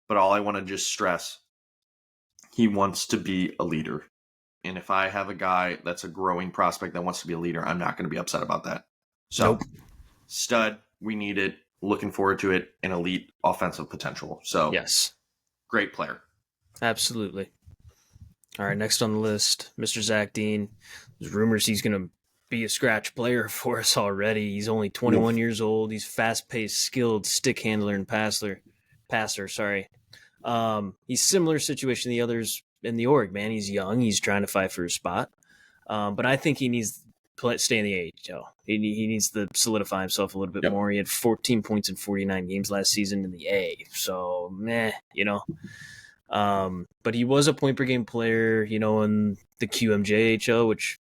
but all I want to just stress, he wants to be a leader. And if I have a guy that's a growing prospect that wants to be a leader, I'm not going to be upset about that. So, Nope. Stud, we need it. Looking forward to it. An elite offensive potential. So, Yes, great player. absolutely. All right, next on the list, Mr. Zach Dean. There's rumors he's going to be a scratch player for us already. He's only 21 years old. He's fast-paced, skilled stick handler and passer. Sorry. He's similar situation to the others in the org, man. He's young. He's trying to fight for a spot. But I think he needs to stay in the AHL. He needs to solidify himself a little bit more. He had 14 points in 49 games last season in the A. So, but he was a point per game player, in the QMJHL, which,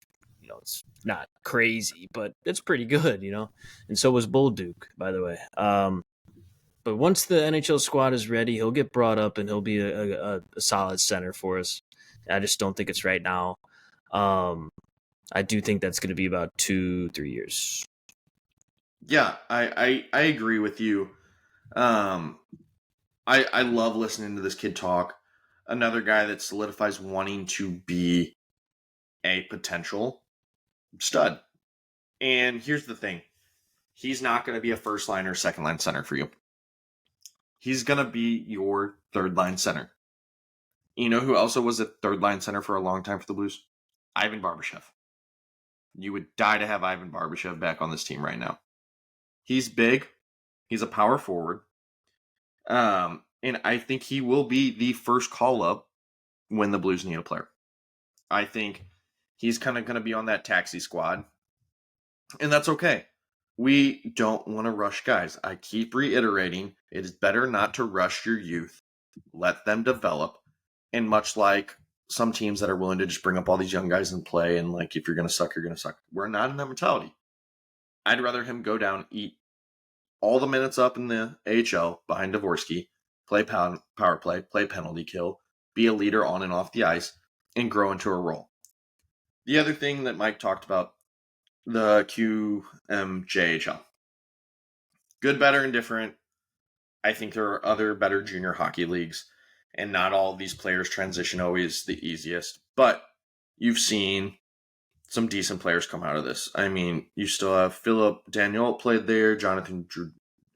it's not crazy, but it's pretty good, And so was Bolduc, by the way. But once the NHL squad is ready, he'll get brought up and he'll be a solid center for us. I just don't think it's right now. I do think that's going to be about 2-3 years. Yeah, I agree with you. I love listening to this kid talk. Another guy that solidifies wanting to be a potential stud. And here's the thing. He's not going to be a first line or second line center for you. He's going to be your third line center. You know who also was a third line center for a long time for the Blues? Ivan Barbashev. You would die to have Ivan Barbashev back on this team right now. He's big. He's a power forward. And I think he will be the first call up when the Blues need a player. I think he's kind of going to be on that taxi squad. And that's okay. We don't want to rush guys. I keep reiterating, it is better not to rush your youth. Let them develop. And much like some teams that are willing to just bring up all these young guys and play, and like, if you're going to suck, you're going to suck. We're not in that mentality. I'd rather him go down, eat all the minutes up in the AHL behind Dvorsky, play power play, play penalty kill, be a leader on and off the ice, and grow into a role. The other thing that Mike talked about, the QMJHL. Good, better, and different. I think there are other better junior hockey leagues, and not all of these players transition always the easiest. But you've seen some decent players come out of this. I mean, you still have Philip Daniel played there, Jonathan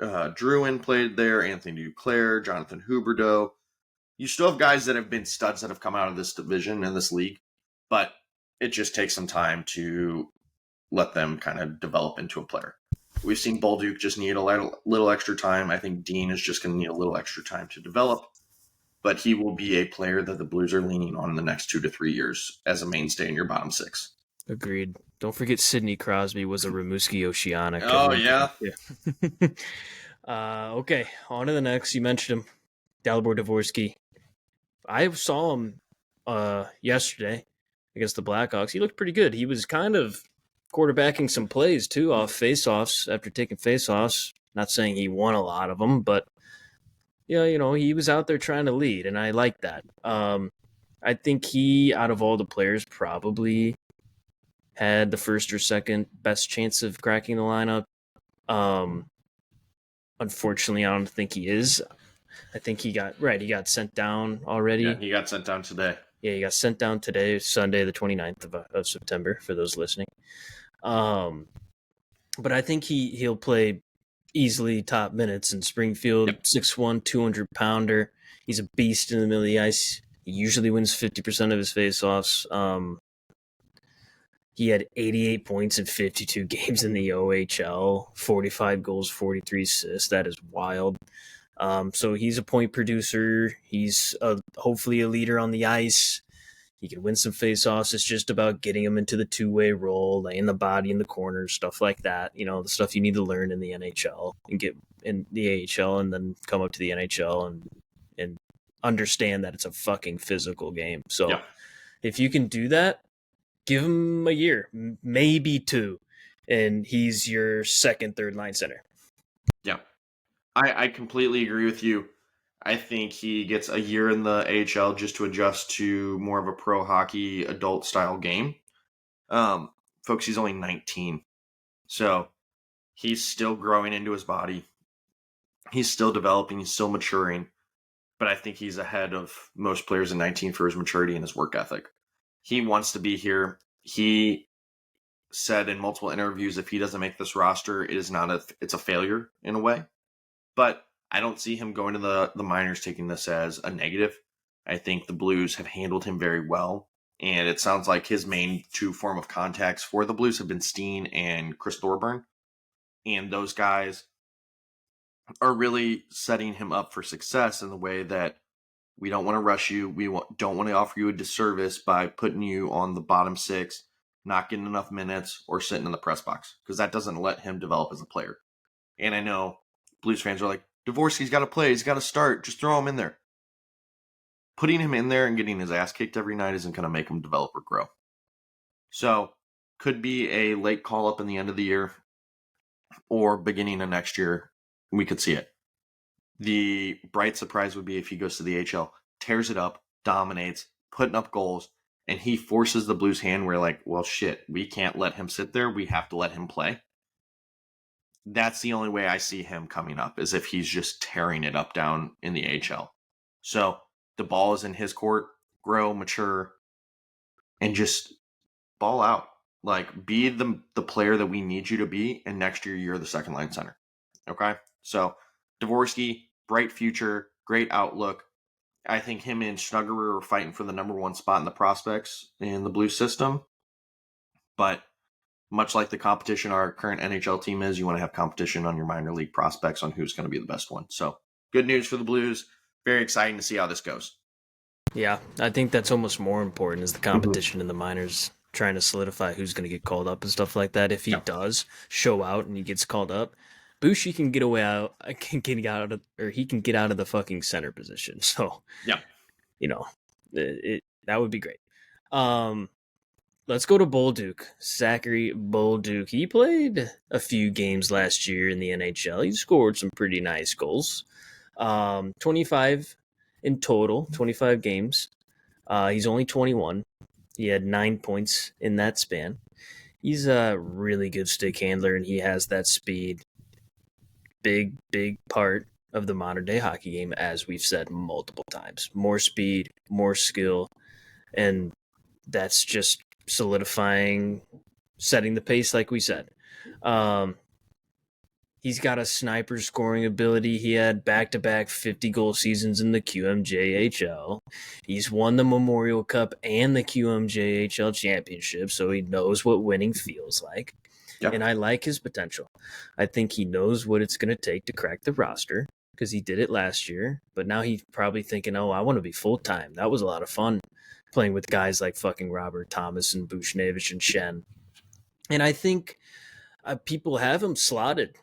Drouin played there, Anthony Duclair, Jonathan Huberdeau. You still have guys that have been studs that have come out of this division and this league, but it just takes some time to let them kind of develop into a player. We've seen Bolduc just need a little extra time. I think Dean is just going to need a little extra time to develop, but he will be a player that the Blues are leaning on in the next 2 to 3 years as a mainstay in your bottom six. Agreed. Don't forget Sidney Crosby was a Rimouski Oceanic. Oh, yeah? Okay, on to the next. You mentioned him, Dalibor Dvorsky. I saw him yesterday against the Blackhawks. He looked pretty good. He was kind of quarterbacking some plays, too, off faceoffs after taking faceoffs. Not saying he won a lot of them, but yeah, he was out there trying to lead, and I like that. I think he, out of all the players, probably had the first or second best chance of cracking the lineup. Unfortunately, I don't think he is. I think he got sent down already. Yeah, he got sent down today. Yeah, he got sent down today, Sunday, the 29th of September, for those listening. But I think he'll play easily top minutes in Springfield. Yep. 6'1", 200-pounder. He's a beast in the middle of the ice. He usually wins 50% of his faceoffs. He had 88 points in 52 games in the OHL, 45 goals, 43 assists. That is wild. So he's a point producer. He's hopefully a leader on the ice. He can win some faceoffs. It's just about getting him into the two-way role, laying the body in the corners, stuff like that. The stuff you need to learn in the NHL and get in the AHL and then come up to the NHL and understand that it's a fucking physical game. So if you can do that, give him a year, maybe 2, and he's your second, third line center. Yeah. I completely agree with you. I think he gets a year in the AHL just to adjust to more of a pro hockey adult style game. Um, Folks, he's only 19. So he's still growing into his body. He's still developing. He's still maturing. But I think he's ahead of most players in 19 for his maturity and his work ethic. He wants to be here. He said in multiple interviews, if he doesn't make this roster, it's a failure in a way. But I don't see him going to the minors taking this as a negative. I think the Blues have handled him very well. And it sounds like his main two form of contacts for the Blues have been Steen and Chris Thorburn. And those guys are really setting him up for success in the way that we don't want to rush you. Don't want to offer you a disservice by putting you on the bottom six, not getting enough minutes, or sitting in the press box, because that doesn't let him develop as a player. And I know Blues fans are like, Dvorsky's got to play. He's got to start. Just throw him in there. Putting him in there and getting his ass kicked every night isn't going to make him develop or grow. So, could be a late call up in the end of the year or beginning of next year. We could see it. The bright surprise would be if he goes to the HL, tears it up, dominates, putting up goals, and he forces the Blues' hand where, like, well, shit, we can't let him sit there. We have to let him play. That's the only way I see him coming up, is if he's just tearing it up down in the HL. So the ball is in his court, grow, mature, and just ball out. Like, be the player that we need you to be, and next year you're the second line center. Okay? So Dvorsky, bright future, great outlook. I think him and Schnuggerer are fighting for the number one spot in the prospects in the Blues system. But much like the competition our current NHL team is, you want to have competition on your minor league prospects on who's going to be the best one. So good news for the Blues. Very exciting to see how this goes. Yeah, I think that's almost more important is the competition in the minors, trying to solidify who's going to get called up and stuff like that. If he does show out and he gets called up, Bushi can get away out, he can get out of the fucking center position. So, Yeah, that would be great. Let's go to Bolduc, Zachary Bolduc. He played a few games last year in the NHL. He scored some pretty nice goals. 25 in total, 25 games. He's only 21. He had 9 points in that span. He's a really good stick handler, and he has that speed. Big part of the modern day hockey game, as we've said multiple times. More speed, more skill, and that's just solidifying, setting the pace like we said. He's got a sniper scoring ability. He had back-to-back 50-goal seasons in the QMJHL. He's won the Memorial Cup and the QMJHL Championship, so he knows what winning feels like. Yep. And I like his potential. I think he knows what it's going to take to crack the roster, because he did it last year. But now he's probably thinking, I want to be full-time. That was a lot of fun playing with guys like fucking Robert Thomas and Bushnevich and Shen. And I think people have him slotted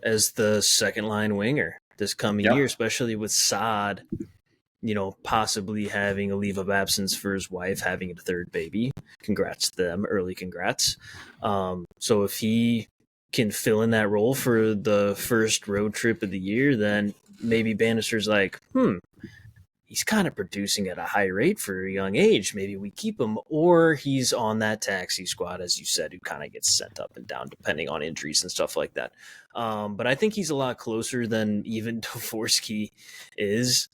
as the second line winger this coming year, especially with Saad, possibly having a leave of absence for his wife, having a third baby. Congrats to them. Early congrats. So if he can fill in that role for the first road trip of the year, then maybe Bannister's like, he's kind of producing at a high rate for a young age. Maybe we keep him, or he's on that taxi squad, as you said, who kind of gets sent up and down depending on injuries and stuff like that. But I think he's a lot closer than even Dvorsky is,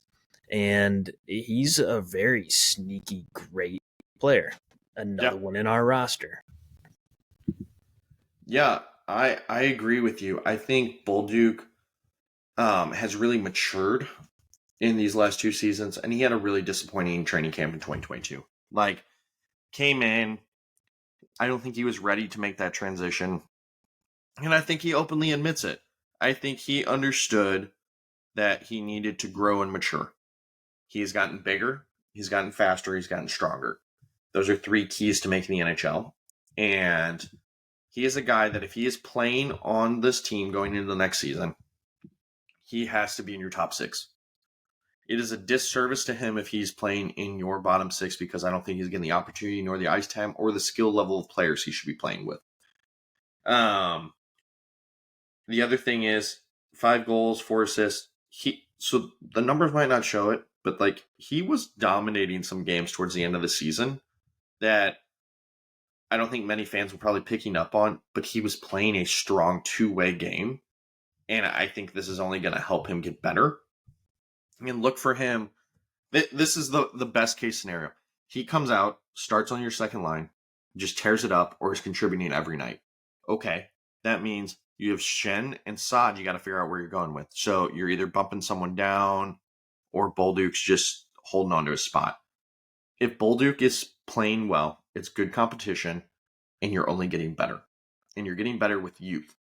and he's a very sneaky, great player. Another one in our roster. Yeah, I agree with you. I think Bolduc has really matured in these last two seasons, and he had a really disappointing training camp in 2022. Like, came in, I don't think he was ready to make that transition, and I think he openly admits it. I think he understood that he needed to grow and mature. He has gotten bigger, he's gotten faster, he's gotten stronger. Those are three keys to making the NHL, and he is a guy that if he is playing on this team going into the next season, he has to be in your top six. It is a disservice to him if he's playing in your bottom six, because I don't think he's getting the opportunity nor the ice time or the skill level of players he should be playing with. The other thing is 5 goals, 4 assists. so the numbers might not show it, but like he was dominating some games towards the end of the season that I don't think many fans were probably picking up on, but he was playing a strong two-way game. And I think this is only going to help him get better. I mean, look for him. This is the best case scenario. He comes out, starts on your second line, just tears it up, or is contributing every night. Okay, that means you have Shen and Sod. You got to figure out where you're going with. So you're either bumping someone down, or Bolduc's just holding on to his spot. If Bolduc is playing well, it's good competition, and you're only getting better, and you're getting better with youth.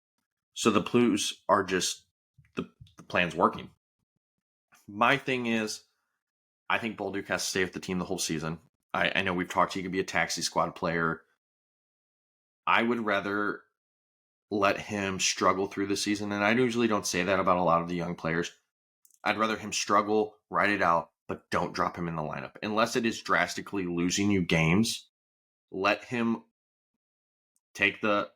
So the Blues are just the plan's working. My thing is, I think Bolduc has to stay with the team the whole season. I know we've talked, he could be a taxi squad player. I would rather let him struggle through the season, and I usually don't say that about a lot of the young players. I'd rather him struggle, ride it out, but don't drop him in the lineup. Unless it is drastically losing you games, let him take the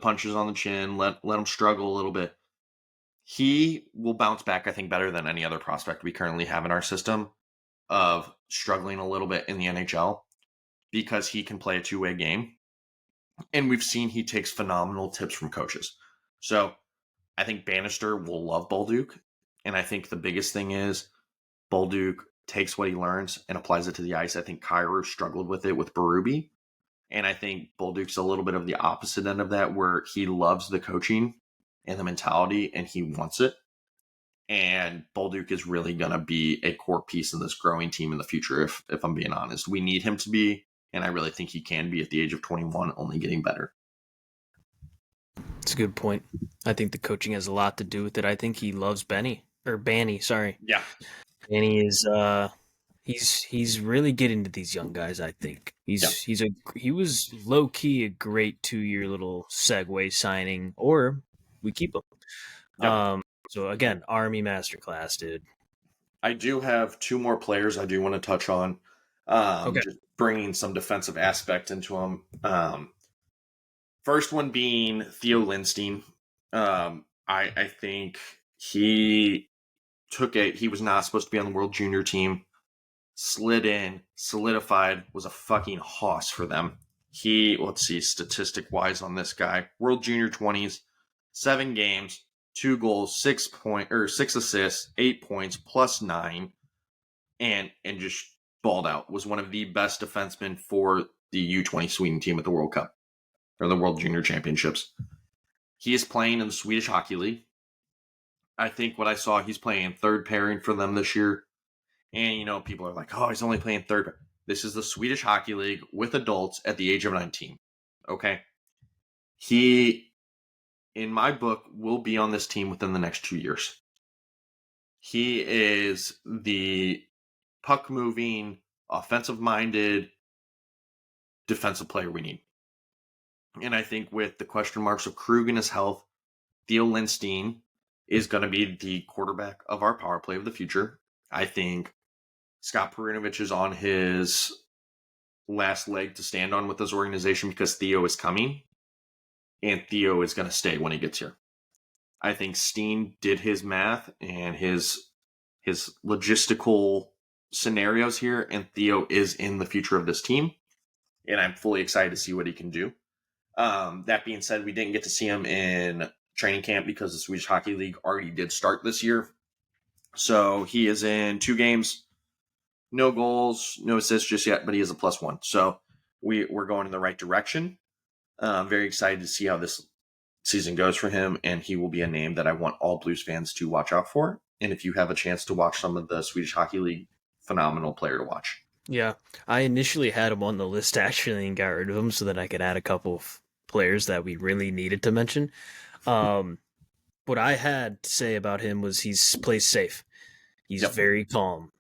punches on the chin, let him struggle a little bit. He will bounce back, I think, better than any other prospect we currently have in our system of struggling a little bit in the NHL because he can play a two-way game. And we've seen he takes phenomenal tips from coaches. So I think Bannister will love Bolduc. And I think the biggest thing is Bolduc takes what he learns and applies it to the ice. I think Cairo struggled with it with Berube. And I think Bolduc's a little bit of the opposite end of that, where he loves the coaching and the mentality and he wants it. And Bolduc is really going to be a core piece of this growing team in the future, if I'm being honest. We need him to be, and I really think he can be at the age of 21, only getting better. It's a good point. I think the coaching has a lot to do with it. I think he loves Banny, sorry. Yeah. Banny is he's really getting to these young guys, I think. He was low key a great 2-year little segue signing, or we keep him. Yep. So again, Army masterclass, dude. I do have two more players I do want to touch on. Okay. Just bringing some defensive aspect into them. First one being Theo Lindstein. I think he he was not supposed to be on the World Junior team, slid in, solidified, was a fucking hoss for them. Let's see, statistic wise on this guy, World Junior 20s, 7 games, 2 goals, 6 assists, 8 points, +9, and just balled out. Was one of the best defensemen for the U20 Sweden team at the World Cup or the World Junior Championships. He is playing in the Swedish Hockey League. I think what I saw, he's playing third pairing for them this year. And, people are like, oh, he's only playing third. This is the Swedish Hockey League with adults at the age of 19. Okay. He, in my book, will be on this team within the next 2 years. He is the puck moving, offensive minded defensive player we need. And I think with the question marks of Krug and his health, Theo Lindstein is going to be the quarterback of our power play of the future. I think Scott Perunovich is on his last leg to stand on with this organization because Theo is coming, and Theo is going to stay when he gets here. I think Steen did his math and his logistical scenarios here, and Theo is in the future of this team, and I'm fully excited to see what he can do. That being said, we didn't get to see him in training camp because the Swedish Hockey League already did start this year. So he is in 2 games, no goals, no assists just yet, but he is a +1. So we're going in the right direction. I'm very excited to see how this season goes for him, and he will be a name that I want all Blues fans to watch out for. And if you have a chance to watch some of the Swedish Hockey League, phenomenal player to watch. Yeah, I initially had him on the list actually and got rid of him so that I could add a couple of players that we really needed to mention. What I had to say about him was he's plays safe. He's very calm.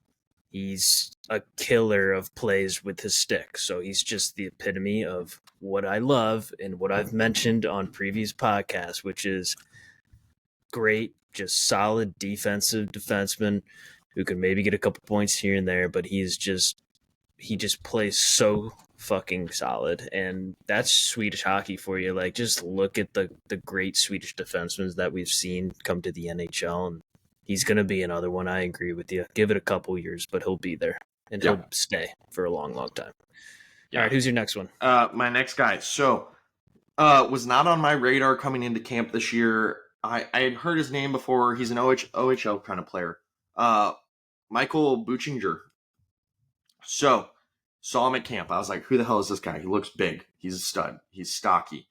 He's a killer of plays with his stick. So he's just the epitome of what I love and what I've mentioned on previous podcasts, which is great, just solid defensive defenseman who can maybe get a couple points here and there, but he just plays so fucking solid. And that's Swedish hockey for you. Like, just look at the great Swedish defensemen that we've seen come to the NHL, and he's going to be another one. I agree with you. Give it a couple years, but he'll be there and Yeah. he'll stay for a long, long time. Yeah. All right, who's your next one? My next guy. So, was not on my radar coming into camp this year. I had heard his name before. He's an OHL kind of player. Michael Buchinger. So, saw him at camp. I was like, who the hell is this guy? He looks big. He's a stud. He's stocky.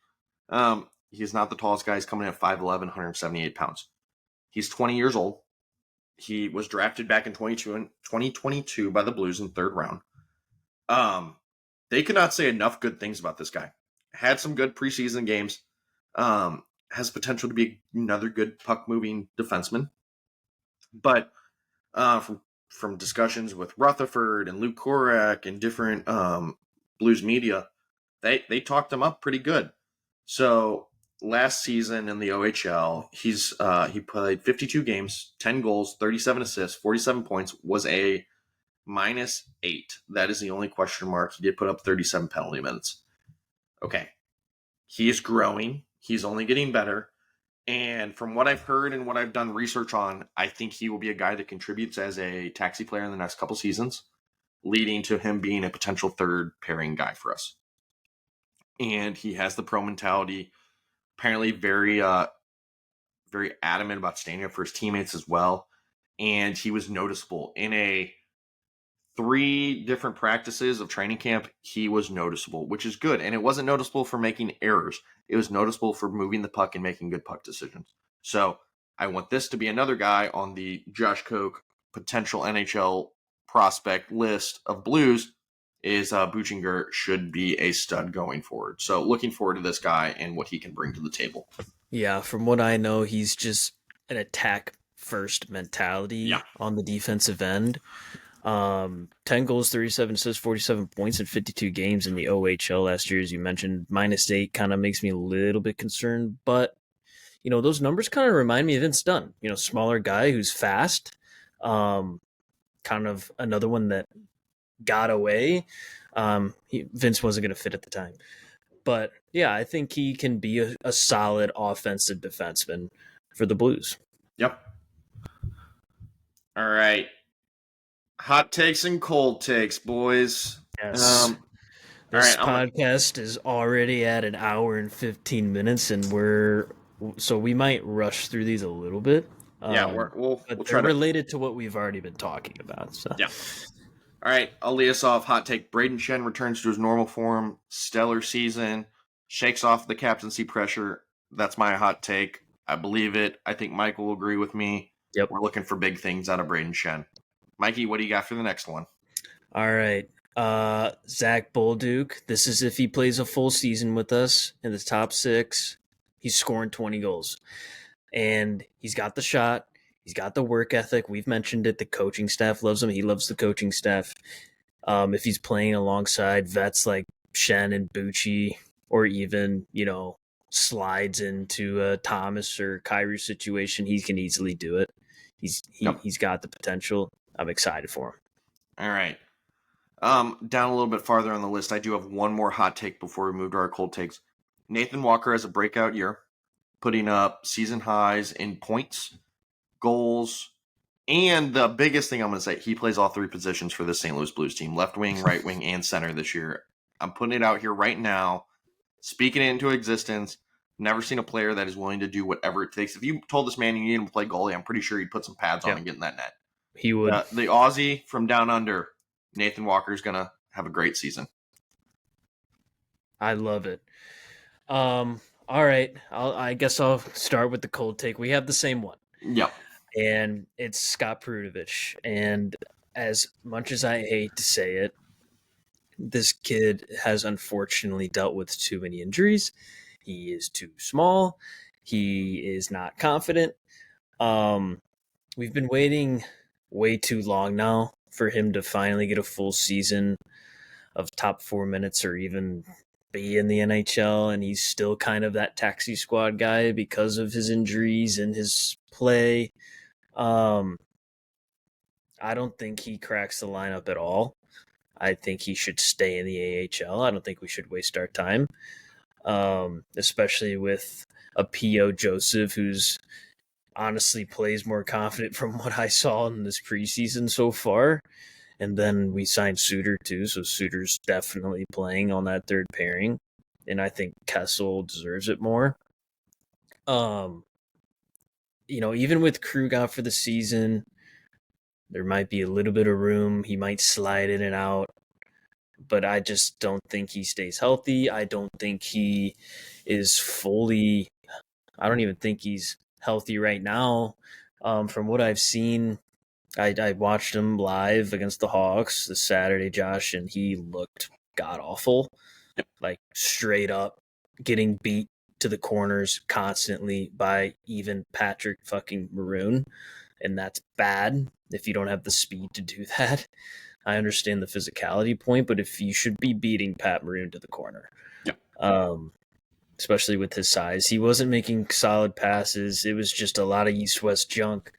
He's not the tallest guy. He's coming in at 5'11", 178 pounds. He's 20 years old. He was drafted back in 2022 by the Blues in third round. They could not say enough good things about this guy. Had some good preseason games. Has potential to be another good puck-moving defenseman. But from discussions with Rutherford and Luke Korak and different Blues media, they talked him up pretty good. So last season in the OHL, he played 52 games, 10 goals, 37 assists, 47 points, was a -8. That is the only question mark. He did put up 37 penalty minutes. Okay. He is growing. He's only getting better. And from what I've heard and what I've done research on, I think he will be a guy that contributes as a taxi player in the next couple seasons, leading to him being a potential third pairing guy for us. And he has the pro mentality, apparently very adamant about standing up for his teammates as well. And he was noticeable in a 3 different practices of training camp. He was noticeable, which is good. And it wasn't noticeable for making errors. It was noticeable for moving the puck and making good puck decisions. So I want this to be another guy on the Josh Koch potential NHL prospect list of Blues. Is Buchinger should be a stud going forward. So looking forward to this guy and what he can bring to the table. Yeah, from what I know, he's just an attack first mentality on the defensive end. 10 goals, 37 assists, 47 points in 52 games in the OHL last year, as you mentioned. -8 kind of makes me a little bit concerned, but those numbers kind of remind me of Vince Dunn. Smaller guy who's fast. Kind of another one that got away. Vince wasn't going to fit at the time. But yeah, I think he can be a solid offensive defenseman for the Blues. Yep. All right. Hot takes and cold takes, boys. Yes. This all right, podcast is already at an hour and 15 minutes, and so we might rush through these a little bit. Yeah, we'll try to related to what we've already been talking about. So yeah. All right, I'll lead us off. Hot take: Braden Shen returns to his normal form. Stellar season. Shakes off the captaincy pressure. That's my hot take. I believe it. I think Michael will agree with me. Yep. We're looking for big things out of Braden Shen. Mikey, what do you got for the next one? All right. Zach Bolduc. This is if he plays a full season with us in the top 6. He's scoring 20 goals. And he's got the shot. He's got the work ethic. We've mentioned it. The coaching staff loves him. He loves the coaching staff. If he's playing alongside vets like Shen and Bucci, or even, slides into a Thomas or Kyrie situation, he can easily do it. He's got the potential. I'm excited for him. All right. Down a little bit farther on the list, I do have one more hot take before we move to our cold takes. Nathan Walker has a breakout year, putting up season highs in points, goals, and the biggest thing I'm going to say, he plays all 3 positions for the St. Louis Blues team, left wing, right wing, and center this year. I'm putting it out here right now, speaking it into existence. Never seen a player that is willing to do whatever it takes. If you told this man you need him to play goalie, I'm pretty sure he'd put some pads on and get in that net. He would. The Aussie from down under, Nathan Walker, is going to have a great season. I love it. All right. I guess I'll start with the cold take. We have the same one. Yep. And it's Scott Perunovich. And as much as I hate to say it, this kid has unfortunately dealt with too many injuries. He is too small. He is not confident. We've been waiting way too long now for him to finally get a full season of top 4 minutes or even be in the NHL, and he's still kind of that taxi squad guy because of his injuries and his play. I don't think he cracks the lineup at all. I think he should stay in the AHL. I don't think we should waste our time, especially with a P.O. Joseph who's honestly plays more confident from what I saw in this preseason so far. And then we signed Suter too, so Suter's definitely playing on that third pairing, and I think Kessel deserves it more. Um, even with Krug out for the season, there might be a little bit of room. He might slide in and out, but I just don't think he stays healthy. I don't think he is fully. I don't even think he's healthy right now. From what I've seen, I watched him live against the Hawks this Saturday, Josh, and he looked god awful. Like straight up getting beat to the corners constantly by even Patrick fucking Maroon. And that's bad if you don't have the speed to do that. I understand the physicality point, but if you should be beating Pat Maroon to the corner, Yeah. especially with his size, he wasn't making solid passes. It was just a lot of east west junk.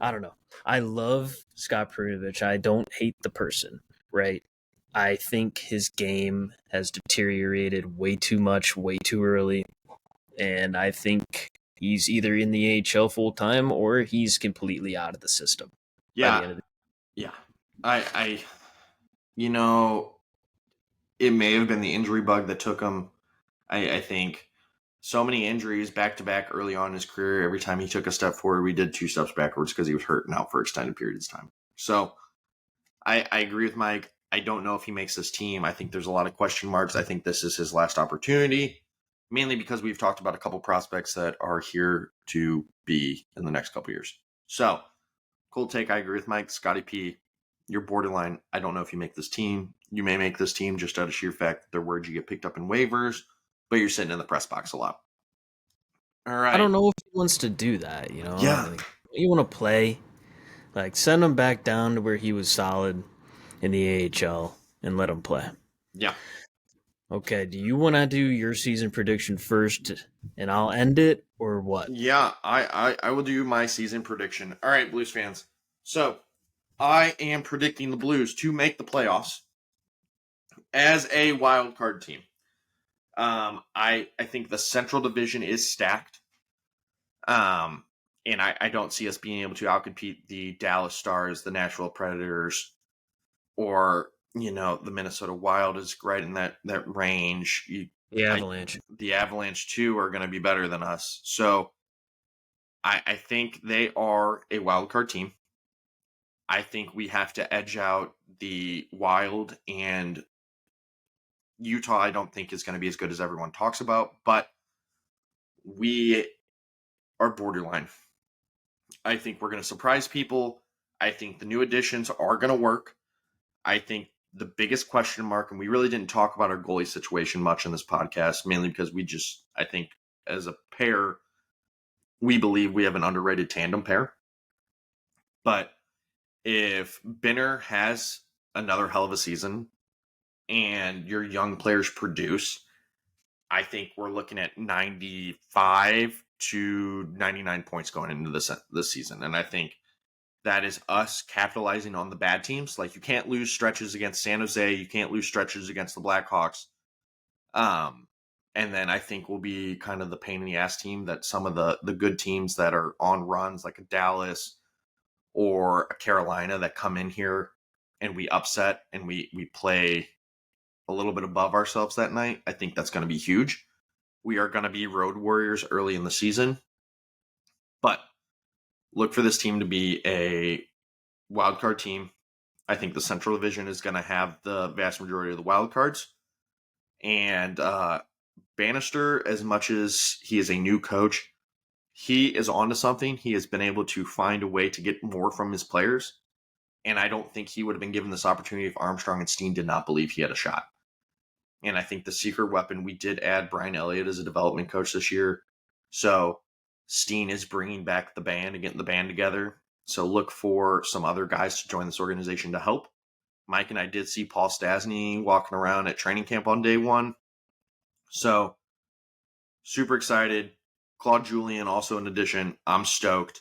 I don't know. I love Scott Perunovich. I don't hate the person, right? I think his game has deteriorated way too much, way too early. And I think he's either in the AHL full time or he's completely out of the system by the Yeah. end of the Yeah. I you know, it may have been the injury bug that took him. I think so many injuries back to back early on in his career. Every time he took a step forward, we did two steps backwards because he was hurt and out for extended periods of time. So I agree with Mike. I don't know if he makes this team. I think there's a lot of question marks. I think this is his last opportunity, mainly because we've talked about a couple prospects that are here to be in the next couple years. So, cold take. I agree with Mike. Scotty P, you're borderline. I don't know if you make this team. You may make this team just out of sheer fact that they're words you get picked up in waivers, but you're sitting in the press box a lot. All I right. don't know if he wants to do that, Yeah. Like, you want to play, like send him back down to where he was solid in the AHL and let him play. Yeah. Okay, do you want to do your season prediction first and I'll end it or what? Yeah, I will do my season prediction. All right, Blues fans. So I am predicting the Blues to make the playoffs as a wild card team. I think the Central Division is stacked. And I don't see us being able to outcompete the Dallas Stars, the Nashville Predators, or the Minnesota Wild is right in that range. The Avalanche. The Avalanche too are going to be better than us. So I think they are a wild card team. I think we have to edge out the Wild, and Utah I don't think is going to be as good as everyone talks about, but we are borderline. I think we're going to surprise people. I think the new additions are going to work. I think the biggest question mark, and we really didn't talk about our goalie situation much in this podcast, mainly because I think as a pair, we believe we have an underrated tandem pair. But if Binner has another hell of a season and your young players produce, I think we're looking at 95 to 99 points going into this season. And I think that is us capitalizing on the bad teams. Like, you can't lose stretches against San Jose. You can't lose stretches against the Blackhawks. And then I think we'll be kind of the pain in the ass team that some of the good teams that are on runs, like a Dallas or a Carolina, that come in here and we upset and we play a little bit above ourselves that night. I think that's going to be huge. We are going to be road warriors early in the season, but look for this team to be a wild card team. I think the Central Division is going to have the vast majority of the wild cards. And Bannister, as much as he is a new coach, he is onto something. He has been able to find a way to get more from his players. And I don't think he would have been given this opportunity if Armstrong and Steen did not believe he had a shot. And I think the secret weapon, we did add Brian Elliott as a development coach this year. So Steen is bringing back the band and getting the band together. So look for some other guys to join this organization to help. Mike and I did see Paul Stasny walking around at training camp on day one. So super excited. Claude Julien also in addition. I'm stoked.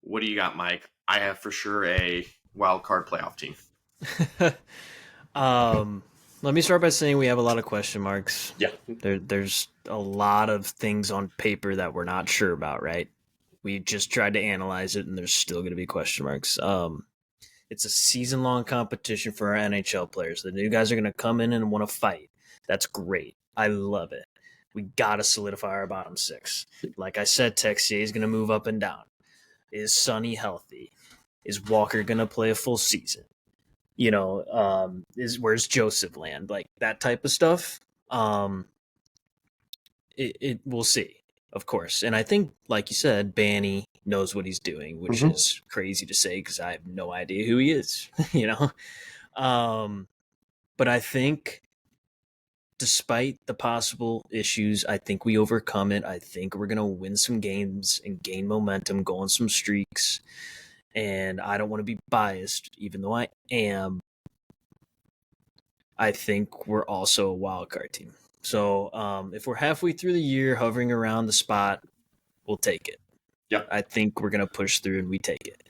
What do you got, Mike? I have for sure a wild card playoff team. Let me start by saying we have a lot of question marks. Yeah. There's a lot of things on paper that we're not sure about, right? We just tried to analyze it, and there's still going to be question marks. It's a season-long competition for our NHL players. The new guys are going to come in and want to fight. That's great. I love it. We got to solidify our bottom six. Like I said, Texier is going to move up and down. Is Sonny healthy? Is Walker going to play a full season? Where's Joseph land? Like that type of stuff. We'll see, of course. And I think, like you said, Banny knows what he's doing, which is crazy to say because I have no idea who he is, But I think despite the possible issues, I think we overcome it. I think we're going to win some games and gain momentum, go on some streaks. And I don't want to be biased, even though I am. I think we're also a wild card team. So if we're halfway through the year hovering around the spot, we'll take it. Yeah. I think we're going to push through and we take it.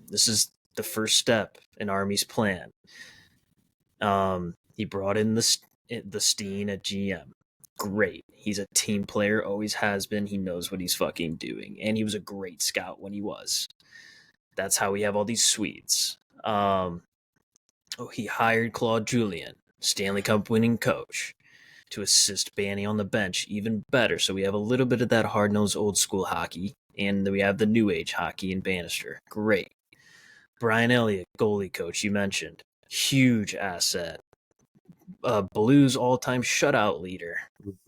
This is the first step in Army's plan. He brought in the Steen at GM. Great. He's a team player, always has been. He knows what he's fucking doing. And he was a great scout when he was. That's how we have all these Swedes. He hired Claude Julien, Stanley Cup winning coach, to assist Banny on the bench even better. So we have a little bit of that hard-nosed old school hockey, and then we have the new age hockey in Bannister. Great. Brian Elliott, goalie coach, you mentioned. Huge asset. Blues all-time shutout leader.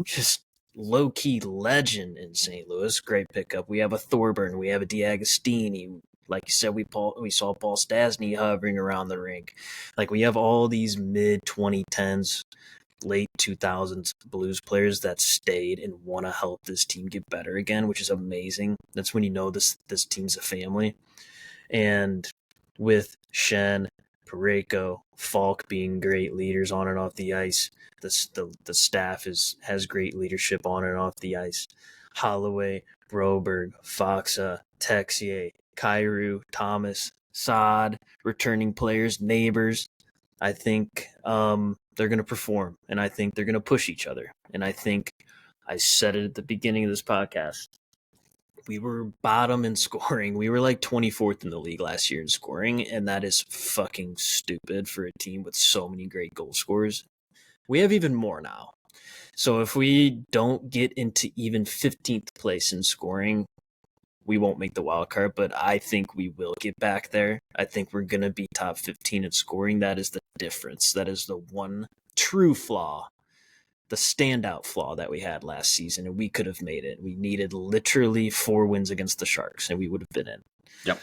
Just low-key legend in St. Louis. Great pickup. We have a Thorburn. We have a D'Agostini. Like you said, we saw Paul Stastny hovering around the rink. Like, we have all these mid-2010s, late 2000s Blues players that stayed and want to help this team get better again, which is amazing. That's when you know this team's a family. And with Shen, Parayko, Falk being great leaders on and off the ice, the staff has great leadership on and off the ice. Holloway, Broberg, Foxa, Texier, Kyrou, Thomas, Saad, returning players, neighbors. I think they're going to perform, and I think they're going to push each other. And I think I said it at the beginning of this podcast. We were bottom in scoring. We were like 24th in the league last year in scoring, and that is fucking stupid for a team with so many great goal scorers. We have even more now. So if we don't get into even 15th place in scoring, we won't make the wild card, but I think we will get back there. I think we're going to be top 15 in scoring. That is the difference. That is the one true flaw, the standout flaw that we had last season, and we could have made it. We needed literally 4 wins against the Sharks, and we would have been in. Yep.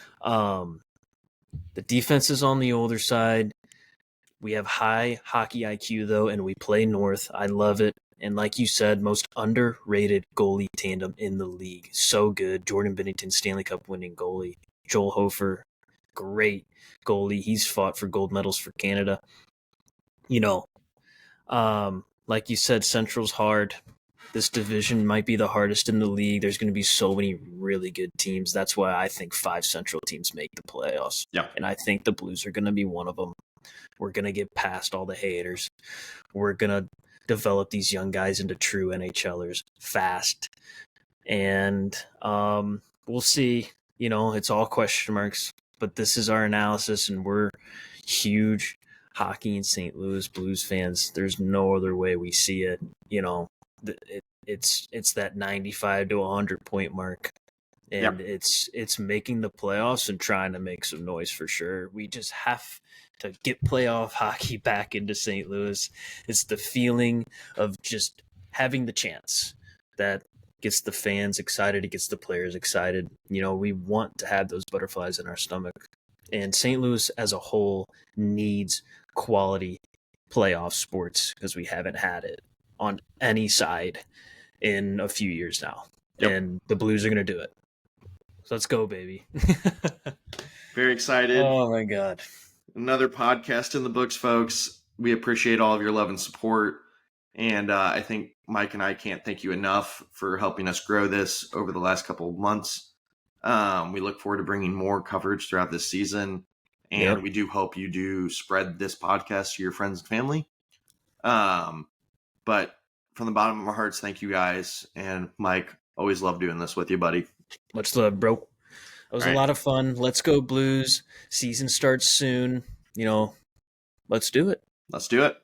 The defense is on the older side. We have high hockey IQ, though, and we play north. I love it. And like you said, most underrated goalie tandem in the league. So good. Jordan Binnington, Stanley Cup winning goalie. Joel Hofer, great goalie. He's fought for gold medals for Canada. Like you said, Central's hard. This division might be the hardest in the league. There's going to be so many really good teams. That's why I think 5 Central teams make the playoffs. Yeah. And I think the Blues are going to be one of them. We're going to get past all the haters. We're going to develop these young guys into true NHLers fast. And we'll see. It's all question marks. But this is our analysis, and we're huge hockey in St. Louis Blues fans. There's no other way we see it. It's that 95 to 100 point mark. And it's making the playoffs and trying to make some noise for sure. We just have to get playoff hockey back into St. Louis. It's the feeling of just having the chance that gets the fans excited. It gets the players excited. We want to have those butterflies in our stomach. And St. Louis as a whole needs quality playoff sports because we haven't had it on any side in a few years now. Yep. And the Blues are going to do it. So let's go, baby. Very excited. Oh, my God. Another podcast in the books, folks. We appreciate all of your love and support. And I think Mike and I can't thank you enough for helping us grow this over the last couple of months. We look forward to bringing more coverage throughout this season. And we do hope you do spread this podcast to your friends and family. But from the bottom of our hearts, thank you guys. And Mike, always love doing this with you, buddy. Much love, bro. It was All a right, lot of fun. Let's go Blues. Season starts soon. Let's do it. let's do it.